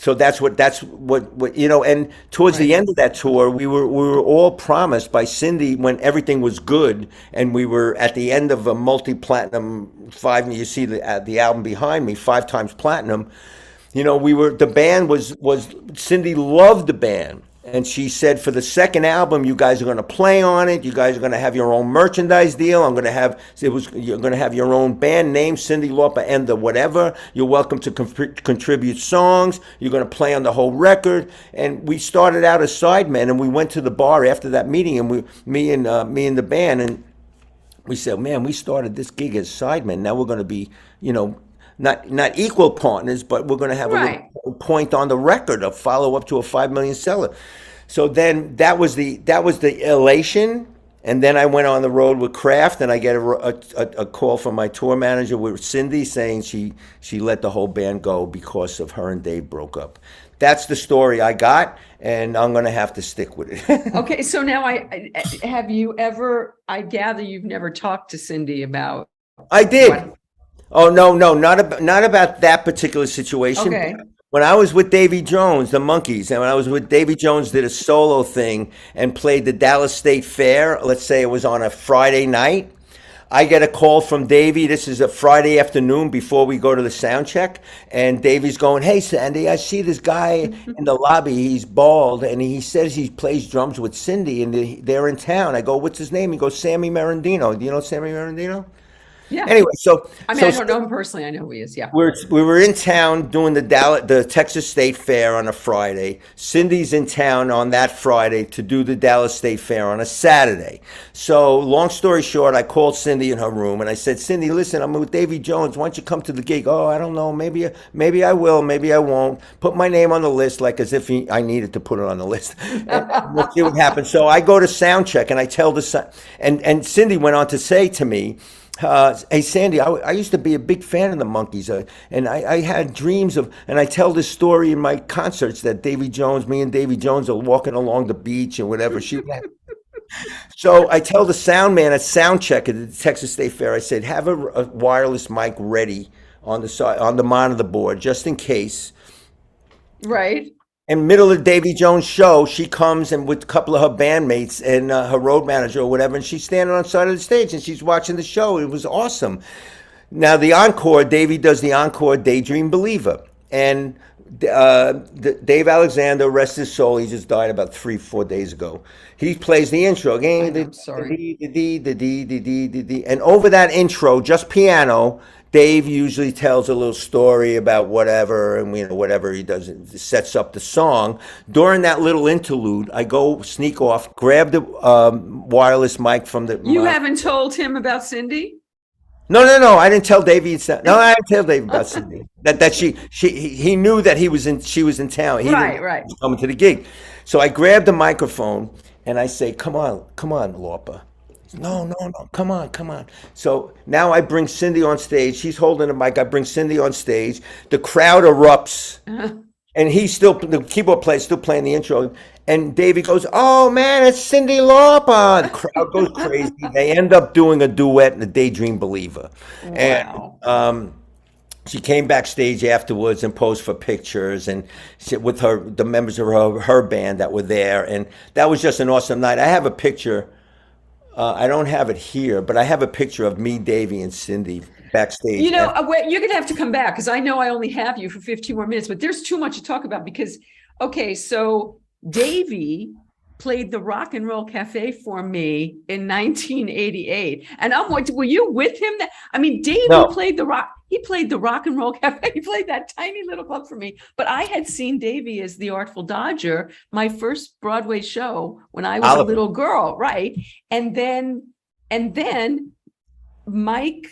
so that's what And towards the end of that tour, we were all promised by Cyndi, when everything was good, and we were at the end of a multi-platinum 5. You see the album behind me, 5 times platinum. The band was Cyndi loved the band. And she said, for the second album, you guys are going to play on it. You guys are going to have your own merchandise deal. You're going to have your own band name, Cyndi Lauper and the whatever. You're welcome to contribute songs. You're going to play on the whole record. And we started out as sidemen, and we went to the bar after that meeting, and me and the band, and we said, man, we started this gig as sidemen. Now we're going to be, not equal partners, but we're going to have a little point on the record, a follow up to a 5 million seller. So then that was the elation, and then I went on the road with Kraft, and I get a call from my tour manager with Cyndi saying she let the whole band go because of her and Dave broke up. That's the story I got, and I'm going to have to stick with it. Okay, so now I gather you've never talked to Cyndi about. I did. Oh, no, not about that particular situation. Okay. When I was with Davy Jones, the Monkees, and when I was with Davy Jones, did a solo thing and played the Dallas State Fair. Let's say it was on a Friday night. I get a call from Davy. This is a Friday afternoon before we go to the sound check. And Davy's going, hey, Sandy, I see this guy in the lobby. He's bald, and he says he plays drums with Cyndi, and they're in town. I go, what's his name? He goes, Sammy Merendino. Do you know Sammy Merendino? Yeah. Anyway, I don't know him personally. I know who he is. Yeah. We were in town doing the Texas State Fair on a Friday. Cyndi's in town on that Friday to do the Dallas State Fair on a Saturday. So long story short, I called Cyndi in her room and I said, Cyndi, listen, I'm with Davy Jones. Why don't you come to the gig? Oh, I don't know. Maybe I will. Maybe I won't. Put my name on the list, like as if I needed to put it on the list. And we'll see what happens. So I go to sound check and I tell and Cyndi went on to say to me, hey, Sandy, I used to be a big fan of the Monkees, and I had dreams of, and I tell this story in my concerts that me and Davy Jones are walking along the beach and whatever. So I tell the sound man at sound check at the Texas State Fair, I said, have a wireless mic ready on the monitor board just in case. Right. In the middle of Davy Jones' show, she comes and with a couple of her bandmates and her road manager or whatever, and she's standing on the side of the stage and she's watching the show. It was awesome. Now the encore, Davy does the encore Daydream Believer. and Dave Alexander, rest his soul, he just died about 3-4 days ago. He plays the intro again, I'm sorry. and over that intro, just piano. Dave usually tells a little story about whatever, and whatever he does, it sets up the song. During that little interlude, I go sneak off, grab the wireless mic from the. You haven't told him about Cyndi? No. I didn't tell Davey. No, I didn't tell Davey about Cyndi. That he knew that she was in town. He didn't Right. was coming to the gig. So I grabbed the microphone and I say, "Come on, Lauper." No, come on. So now I bring Cyndi on stage. She's holding the mic. I bring Cyndi on stage. The crowd erupts. And the keyboard player still playing the intro. And Davey goes, "Oh man, it's Cyndi Lauper." The crowd goes crazy. They end up doing a duet in the Daydream Believer. Wow. And she came backstage afterwards and posed for pictures and with the members of her band that were there. And that was just an awesome night. I have a picture. I don't have it here, but I have a picture of me, Davey, and Cyndi backstage. You're going to have to come back because I know I only have you for 15 more minutes, but there's too much to talk about because, okay, so Davy played the Rock and Roll Cafe for me in 1988. And I'm like, were you with him? Davy played the Rock and Roll Cafe. He played that tiny little club for me. But I had seen Davy as the Artful Dodger, my first Broadway show when I was a little girl, right? And then Mike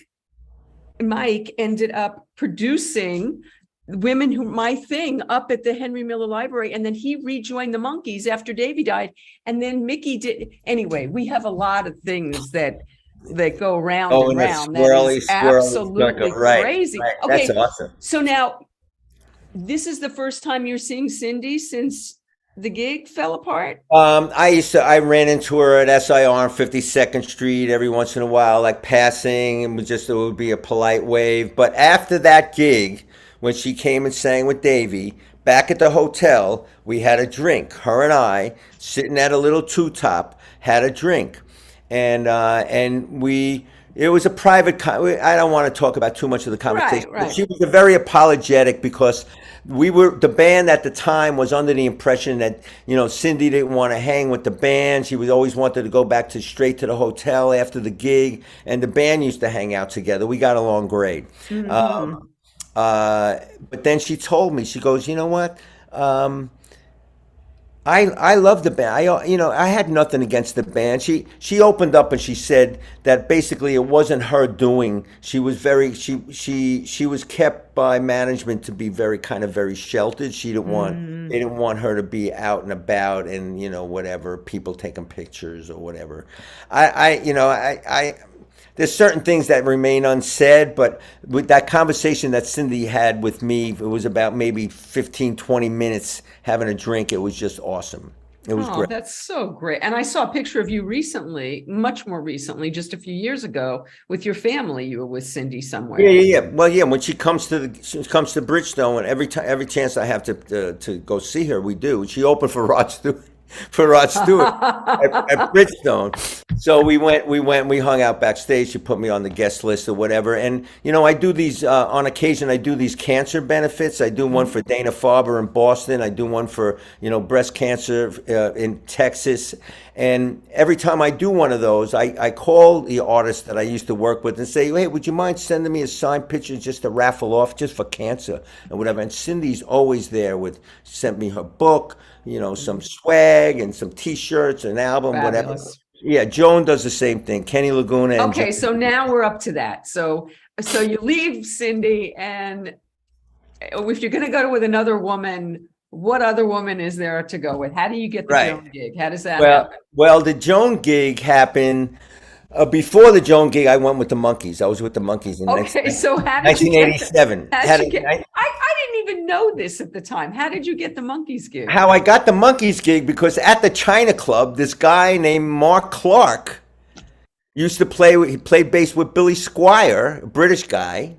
ended up producing Women Who My Thing up at the Henry Miller Library, and then he rejoined the Monkees after Davy died, and then Micky did. Anyway, we have a lot of things that go round and round. That is absolutely crazy. Right. Okay, that's awesome. So now, this is the first time you're seeing Cyndi since the gig fell apart? I ran into her at SIR on 52nd Street every once in a while, like passing, and it would be a polite wave. But after that gig, when she came and sang with Davy, back at the hotel, we had a drink. Her and I, sitting at a little two-top, had a drink. And it was a private, I don't want to talk about too much of the conversation. Right. But she was very apologetic because the band at the time was under the impression that, Cyndi didn't want to hang with the band. She always wanted to go straight to the hotel after the gig. And the band used to hang out together. We got along great. Mm-hmm. But then she told me, she goes, "You know what? I love the band. I had nothing against the band." She opened up and she said that basically it wasn't her doing. She was she was kept by management to be very sheltered. She didn't want they didn't want her to be out and about and whatever, people taking pictures or whatever. There's certain things that remain unsaid, but with that conversation that Cyndi had with me, it was about maybe 15, 20 minutes having a drink. It was just awesome. It was great. That's so great. And I saw a picture of you recently, much more recently, just a few years ago, with your family. You were with Cyndi somewhere. Yeah. Well, yeah. When she comes to Bridgestone, and every chance I have to go see her, we do. She opened for Rod Stewart. At Bridgestone. So we hung out backstage. She put me on the guest list or whatever. And, I do these, on occasion, I do these cancer benefits. I do one for Dana-Farber in Boston. I do one for, breast cancer in Texas. And every time I do one of those, I call the artist that I used to work with and say, "Hey, would you mind sending me a signed picture just to raffle off just for cancer and whatever?" And Cindy's always there sent me her book, some swag and some T-shirts, an album, Fabulous. whatever. Yeah, Joan does the same thing. Kenny Laguna. And okay, so now we're up to that. So you leave Cyndi, and if you're going to go with another woman, what other woman is there to go with? How do you get the Joan gig? How does that happen? Well, the Joan gig happened. Before the Joan gig, I went with the Monkees. I was with the Monkees in so how did 1987. I didn't even know this at the time. How did you get the Monkees gig? How I got the Monkees gig, because at the China Club, this guy named Mark Clark used to play. He played bass with Billy Squier, a British guy.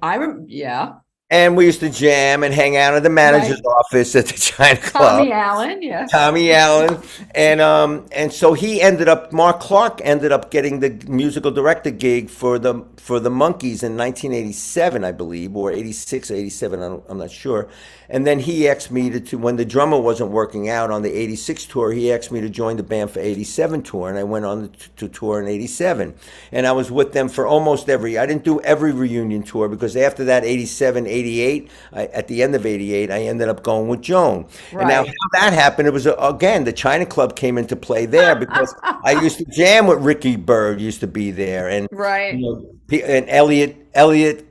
Yeah. And we used to jam and hang out at the manager's Right. office at the China Club. Tommy Allen, yes. Tommy Allen, and so he ended up. Mark Clark ended up getting the musical director gig for the Monkees in 1987, I believe, or 86, 87. I'm not sure. And then he asked me to when the drummer wasn't working out on the 86 tour, he asked me to join the band for 87 tour, and I went on to tour in 87. And I was with them for almost I didn't do every reunion tour because after that 87, 88, at the end of 88, I ended up going with Joan. And now Right. how that happened, it was again, the China Club came into play there because I used to jam with Ricky Bird used to be there, and Right. and Elliot.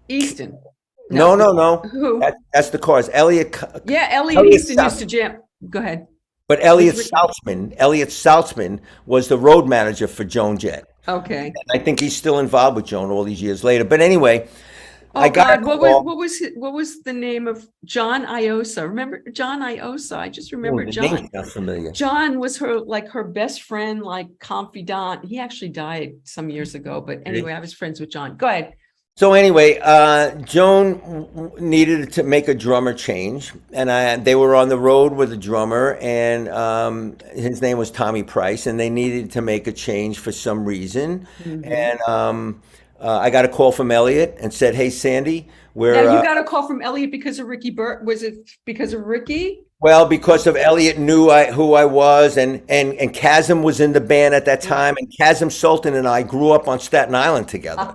Easton. No, no, no. Who? That's the cause. Yeah, Elliot Elliot Easton used to Saltzman. jam. Go ahead. But Elliot Saltzman was the road manager for Joan Jett. Okay. I think he's still involved with Joan all these years later. But anyway, Oh I got a God, call. what was the name of John Iosa? Remember John Iosa? I just Oh, remember the John. name's not familiar. John was her best friend, like confidant. He actually died some years ago, but anyway, I was friends with John. Go ahead. So anyway, Joan needed to make a drummer change, and they were on the road with a drummer, and his name was Tommy Price, and they needed to make a change for some reason. Mhm. And I got a call from Elliot and said, "Hey, Sandy, we're Now you got a call from Elliot because of Ricky Burt. Was it because of Ricky? well, because of Elliot knew who I was, and Chasm was in the band at that time, and Chasm Sultan and I grew up on Staten Island together.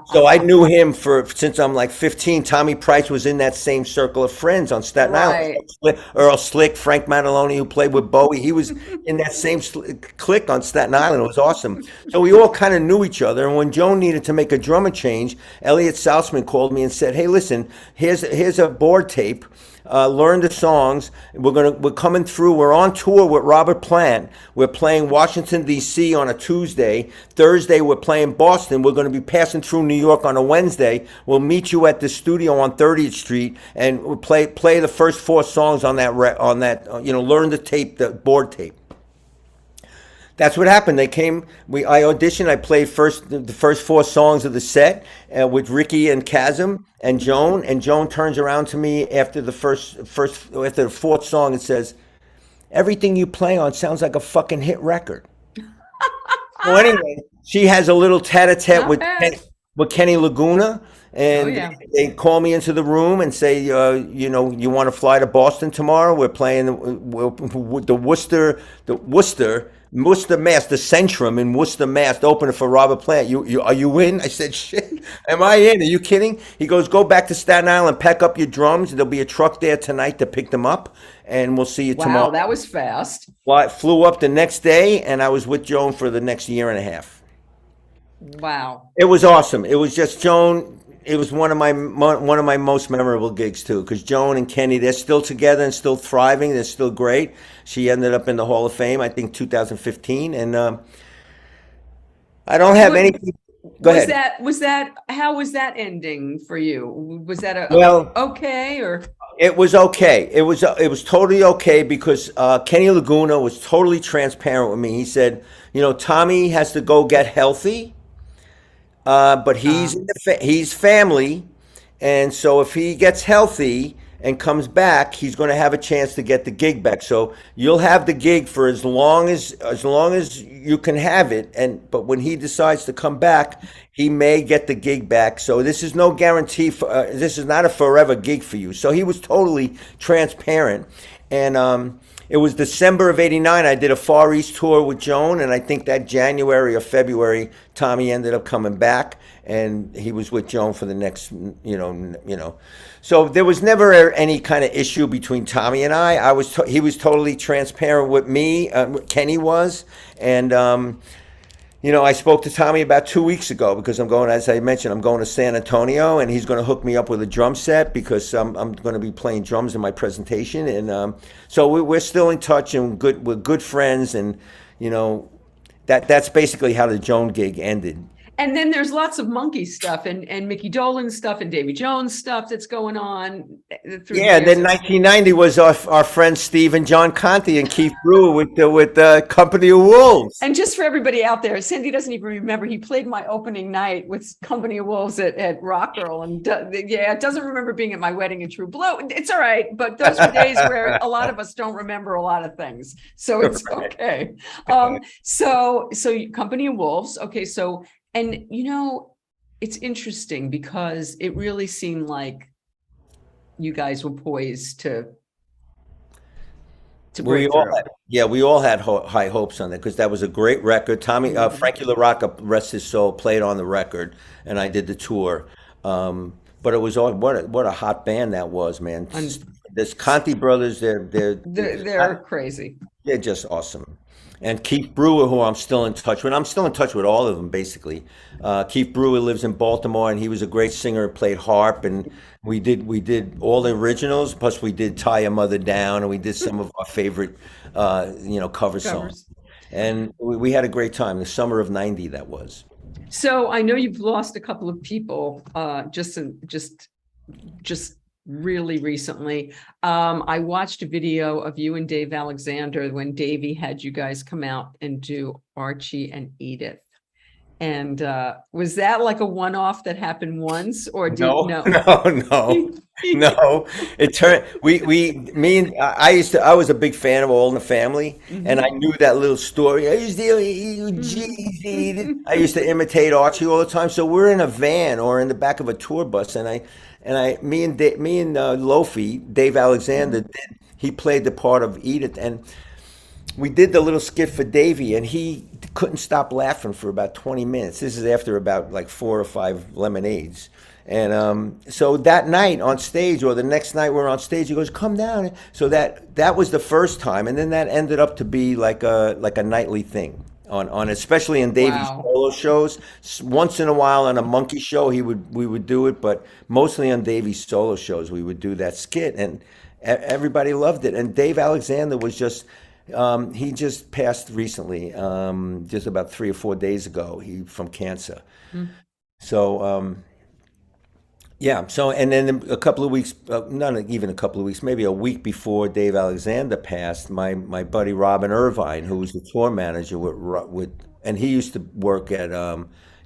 So I knew him since I'm like 15. Tommy Price was in that same circle of friends on Staten Island. Earl Slick, Frank Manaloni, who played with Bowie, he was in that same clique on Staten Island. It was awesome. So we all kind of knew each other. And when Joan needed to make a drummer change, Elliot Saltzman called me and said, "Hey, listen, here's a board tape. Learn the songs. We're coming through. We're on tour with Robert Plant. We're playing Washington D.C. on a Tuesday. Thursday we're playing Boston. We're going to be passing through New York on a Wednesday. We'll meet you at the studio on 30th Street, and we'll play the first 4 songs on that learn the tape, the board tape." That's what happened. They came. I auditioned. I played the first 4 songs of the set with Ricky and Chasm and Joan. And Joan turns around to me after the after the 4th song and says, "Everything you play on sounds like a fucking hit record." So anyway, she has a little tete-a-tete Not bad. with Kenny Laguna. And Oh, yeah. they call me into the room and say, you want to fly to Boston tomorrow? We're playing the Worcester, Mass, the Centrum in Worcester, Mass, to open it for Robert Plant. Are you in? I said, "Shit, am I in? Are you kidding?" He goes, "Go back to Staten Island, pack up your drums. There'll be a truck there tonight to pick them up, and we'll see you Wow, tomorrow." that was fast. Well, I flew up the next day, and I was with Joan for the next year and a half. Wow. It was awesome. It was just Joan. It was one of my most memorable gigs too, because Joan and Kenny, they're still together and still thriving. They're still great. She ended up in the Hall of Fame, I think, 2015, and I don't have What- anything. Go ahead. How was that ending for you? Was that Well, okay or? it was okay. It was totally okay because Kenny Laguna was totally transparent with me. He said, Tommy has to go get healthy. But he's family, and so if he gets healthy and comes back, he's going to have a chance to get the gig back. So you'll have the gig for as long as you can have it. But when he decides to come back, he may get the gig back. So this is no guarantee this is not a forever gig for you. So he was totally transparent, and it was December of '89. I did a Far East tour with Joan, and I think that January or February, Tommy ended up coming back, and he was with Joan for the next, So there was never any kind of issue between Tommy and I. He was totally transparent with me. Kenny was, and I spoke to Tommy about 2 weeks ago because as I mentioned, I'm going to San Antonio, and he's going to hook me up with a drum set because I'm going to be playing drums in my presentation. And so we're still in touch, and we're good friends. And, that's basically how the Joan gig ended. And then there's lots of Monkee stuff and Micky Dolenz stuff and Davy Jones stuff that's going on through Yeah, the and then years. 1990 was our friends Steve and John Conti and Keith Brewer with the Company of Wolves. And just for everybody out there, Cindy doesn't even remember. He played my opening night with Company of Wolves at Rock Girl. And doesn't remember being at my wedding in True Blue. It's all right. But those were days where a lot of us don't remember a lot of things. So it's okay. So Company of Wolves. Okay. So, and it's interesting because it really seemed like you guys were poised to break through. We all had high hopes on that because that was a great record. Frankie LaRocca, rest his soul, played on the record, and I did the tour. But it was what a hot band that was, man. This Conti brothers, They're crazy. They're just awesome. And Keith Brewer, who I'm still in touch with. I'm still in touch with all of them, basically. Keith Brewer lives in Baltimore, and he was a great singer and played harp. And we did all the originals, plus we did Tie Your Mother Down, and we did some of our favorite, cover songs. And we had a great time. The summer of '90, that was. So I know you've lost a couple of people, just really recently. I watched a video of you and Dave Alexander when Davy had you guys come out and do Archie and Edith. And was that like a one-off that happened once, or No. It turned I was a big fan of All in the Family, and I knew that little story. I used to imitate Archie all the time. So we're in a van or in the back of a tour bus, and me and Lofi, Dave Alexander, he played the part of Edith, and we did the little skit for Davy, and he couldn't stop laughing for about 20 minutes. This is after about like 4 or 5 lemonades. And so that night on stage, or the next night we're on stage, he goes, "Come down." So that was the first time, and then that ended up to be like a nightly thing on especially in Davy's solo shows. Once in a while on a Monkee show we would do it, but mostly on Davy's solo shows we would do that skit, and everybody loved it. And Dave Alexander was just he just passed recently, just about 3 or 4 days ago. He from cancer. So so, and then a couple of weeks, not even a couple of weeks, maybe a week before Dave Alexander passed, my buddy Robin Irvine, who was the tour manager and he used to work at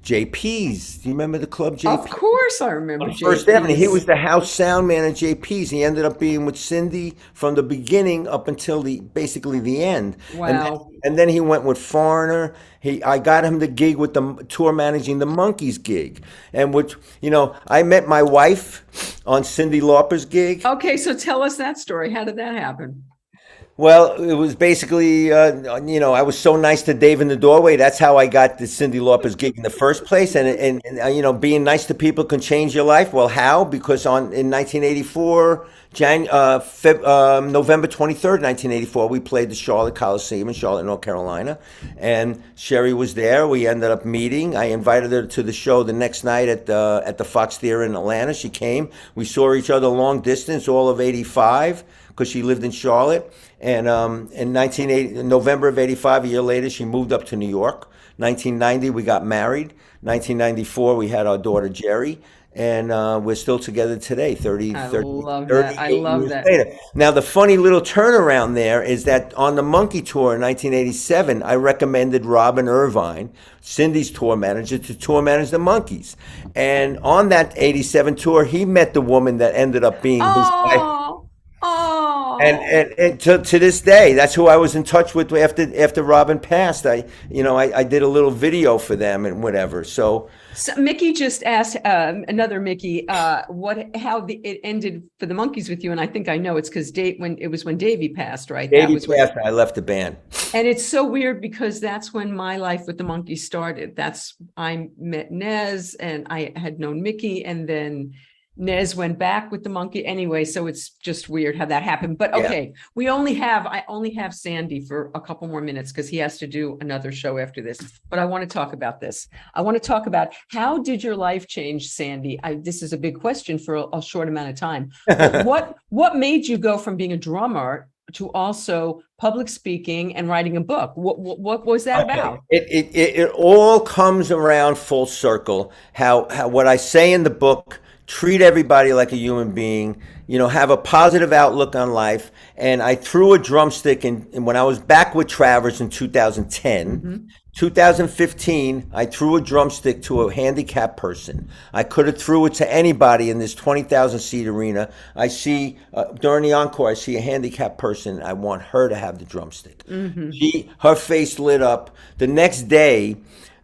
JP's. Do you remember the club JP's? Of course I remember On First Avenue. He was the house sound man at JP's. He ended up being with Cindy from the beginning up until basically the end. Wow. And then he went with Foreigner. I got him the gig with the tour managing the Monkees gig. And I met my wife on Cyndi Lauper's gig. Okay, so tell us that story. How did that happen? Well, it was basically, I was so nice to Dave in the doorway. That's how I got the Cyndi Lauper's gig in the first place. And being nice to people can change your life. Well, how? Because in 1984, November 23rd, 1984, we played the Charlotte Coliseum in Charlotte, North Carolina. And Sherry was there. We ended up meeting. I invited her to the show the next night at the Fox Theater in Atlanta. She came. We saw each other long distance, all of '85. Because she lived in Charlotte, and in November of '85, a year later, she moved up to New York. 1990, we got married. 1994, we had our daughter Jerry, and we're still together today. 38 years later. Now, the funny little turnaround there is that on the Monkee tour in 1987, I recommended Robin Irvine, Cindy's tour manager, to tour manage the Monkees, and on that '87 tour, he met the woman that ended up being his wife. Oh. And to this day, that's who I was in touch with after Robin passed. I did a little video for them and whatever. So Micky just asked another Micky, how it ended for the Monkees with you, and I think I know it's because when Davy passed, right? Davy passed, I left the band. And it's so weird because that's when my life with the Monkees started. I met Nez, and I had known Micky, and then Nez went back with the Monkee anyway, so it's just weird how that happened. But okay, I only have Sandy for a couple more minutes because he has to do another show after this. But I want to talk about this. I want to talk about how did your life change, Sandy? This is a big question for a short amount of time. But what made you go from being a drummer to also public speaking and writing a book. What was that about? It all comes around full circle. How what I say in the book, treat everybody like a human being, have a positive outlook on life. And I threw a drumstick in when I was back with Travers in 2010. 2015, I threw a drumstick to a handicapped person. I could have threw it to anybody in this 20,000 seat arena. I see, during the encore, I see a handicapped person. I want her to have the drumstick. Her face lit up. The next day,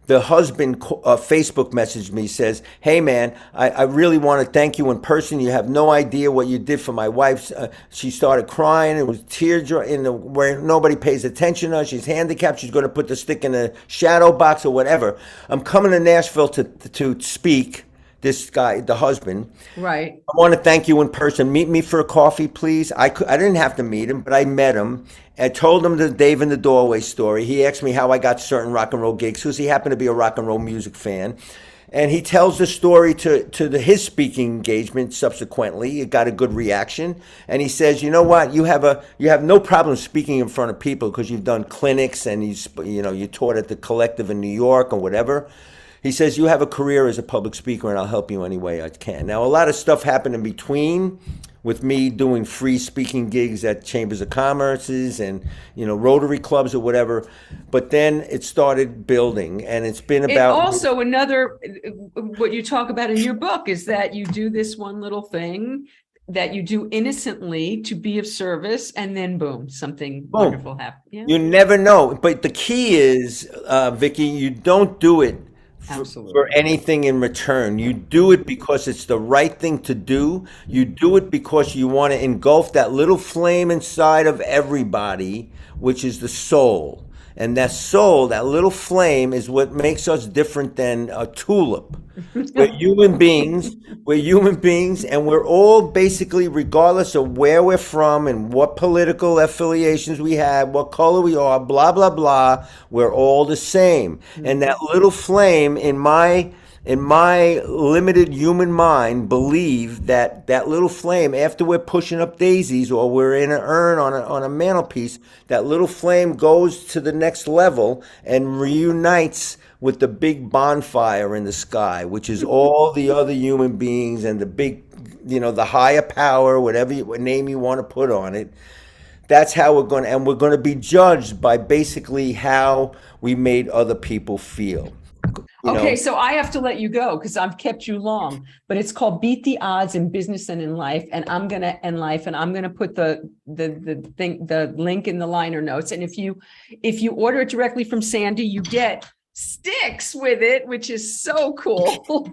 the husband Facebook messaged me, says, "Hey man, I really want to thank you in person. You have no idea what you did for my wife. She started crying. It was tears where nobody pays attention to her. She's handicapped. She's going to put the stick in the shadow box or whatever. I'm coming to Nashville to speak." This guy, the husband, right? I want to thank you in person. Meet me for a coffee, please. I didn't have to meet him, but I met him. I told him the Dave in the Doorway story. He asked me how I got certain rock and roll gigs because he happened to be a rock and roll music fan. And he tells the story to his speaking engagement subsequently. It got a good reaction. And he says, "You know what? You have no problem speaking in front of people because you've done clinics and you taught at the Collective in New York or whatever." He says, "You have a career as a public speaker and I'll help you any way I can." Now, a lot of stuff happened in between with me doing free speaking gigs at Chambers of Commerce's and, Rotary clubs or whatever. But then it started building, and it's been about... Also, what you talk about in your book is that you do this one little thing that you do innocently to be of service, and then boom, something wonderful happens. Yeah. You never know. But the key is, Vicki, you don't do it for anything in return. You do it because it's the right thing to do. You do it because you want to engulf that little flame inside of everybody, which is the soul. And that soul, that little flame, is what makes us different than a tulip. We're human beings. And we're all basically, regardless of where we're from and what political affiliations we have, what color we are, blah, blah, blah, we're all the same. And that little flame in my limited human mind believe that little flame, after we're pushing up daisies or we're in an urn on a mantelpiece, that little flame goes to the next level and reunites with the big bonfire in the sky, which is all the other human beings and the big, the higher power, whatever name you want to put on it. That's how we're going to be judged by basically how we made other people feel. Okay, so I have to let you go because I've kept you long, but it's called Beat the Odds in Business and in Life. And I'm going to put the link in the liner notes. And if you order it directly from Sandy, you get sticks with it, which is so cool.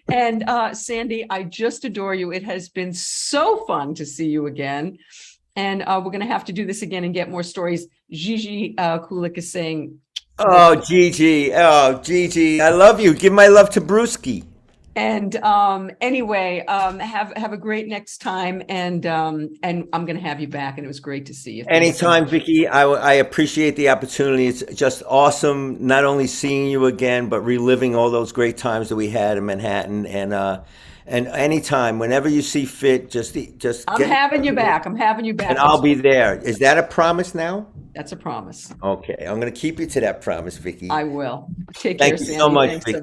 And Sandy, I just adore you. It has been so fun to see you again. And we're going to have to do this again and get more stories. Gigi Kulik is saying, Oh, Gigi. I love you. Give my love to Brewski. And anyway, have a great next time, and I'm going to have you back. And it was great to see you. Anytime, Vicki. I appreciate the opportunity. It's just awesome, not only seeing you again, but reliving all those great times that we had in Manhattan. And anytime, whenever you see fit, just I'm having you back. I'm having you back. And I'll be there. Is that a promise now? That's a promise. Okay, I'm going to keep you to that promise, Vicki. I will. Take care, Thank you Sandy. so much, Thanks Vicki.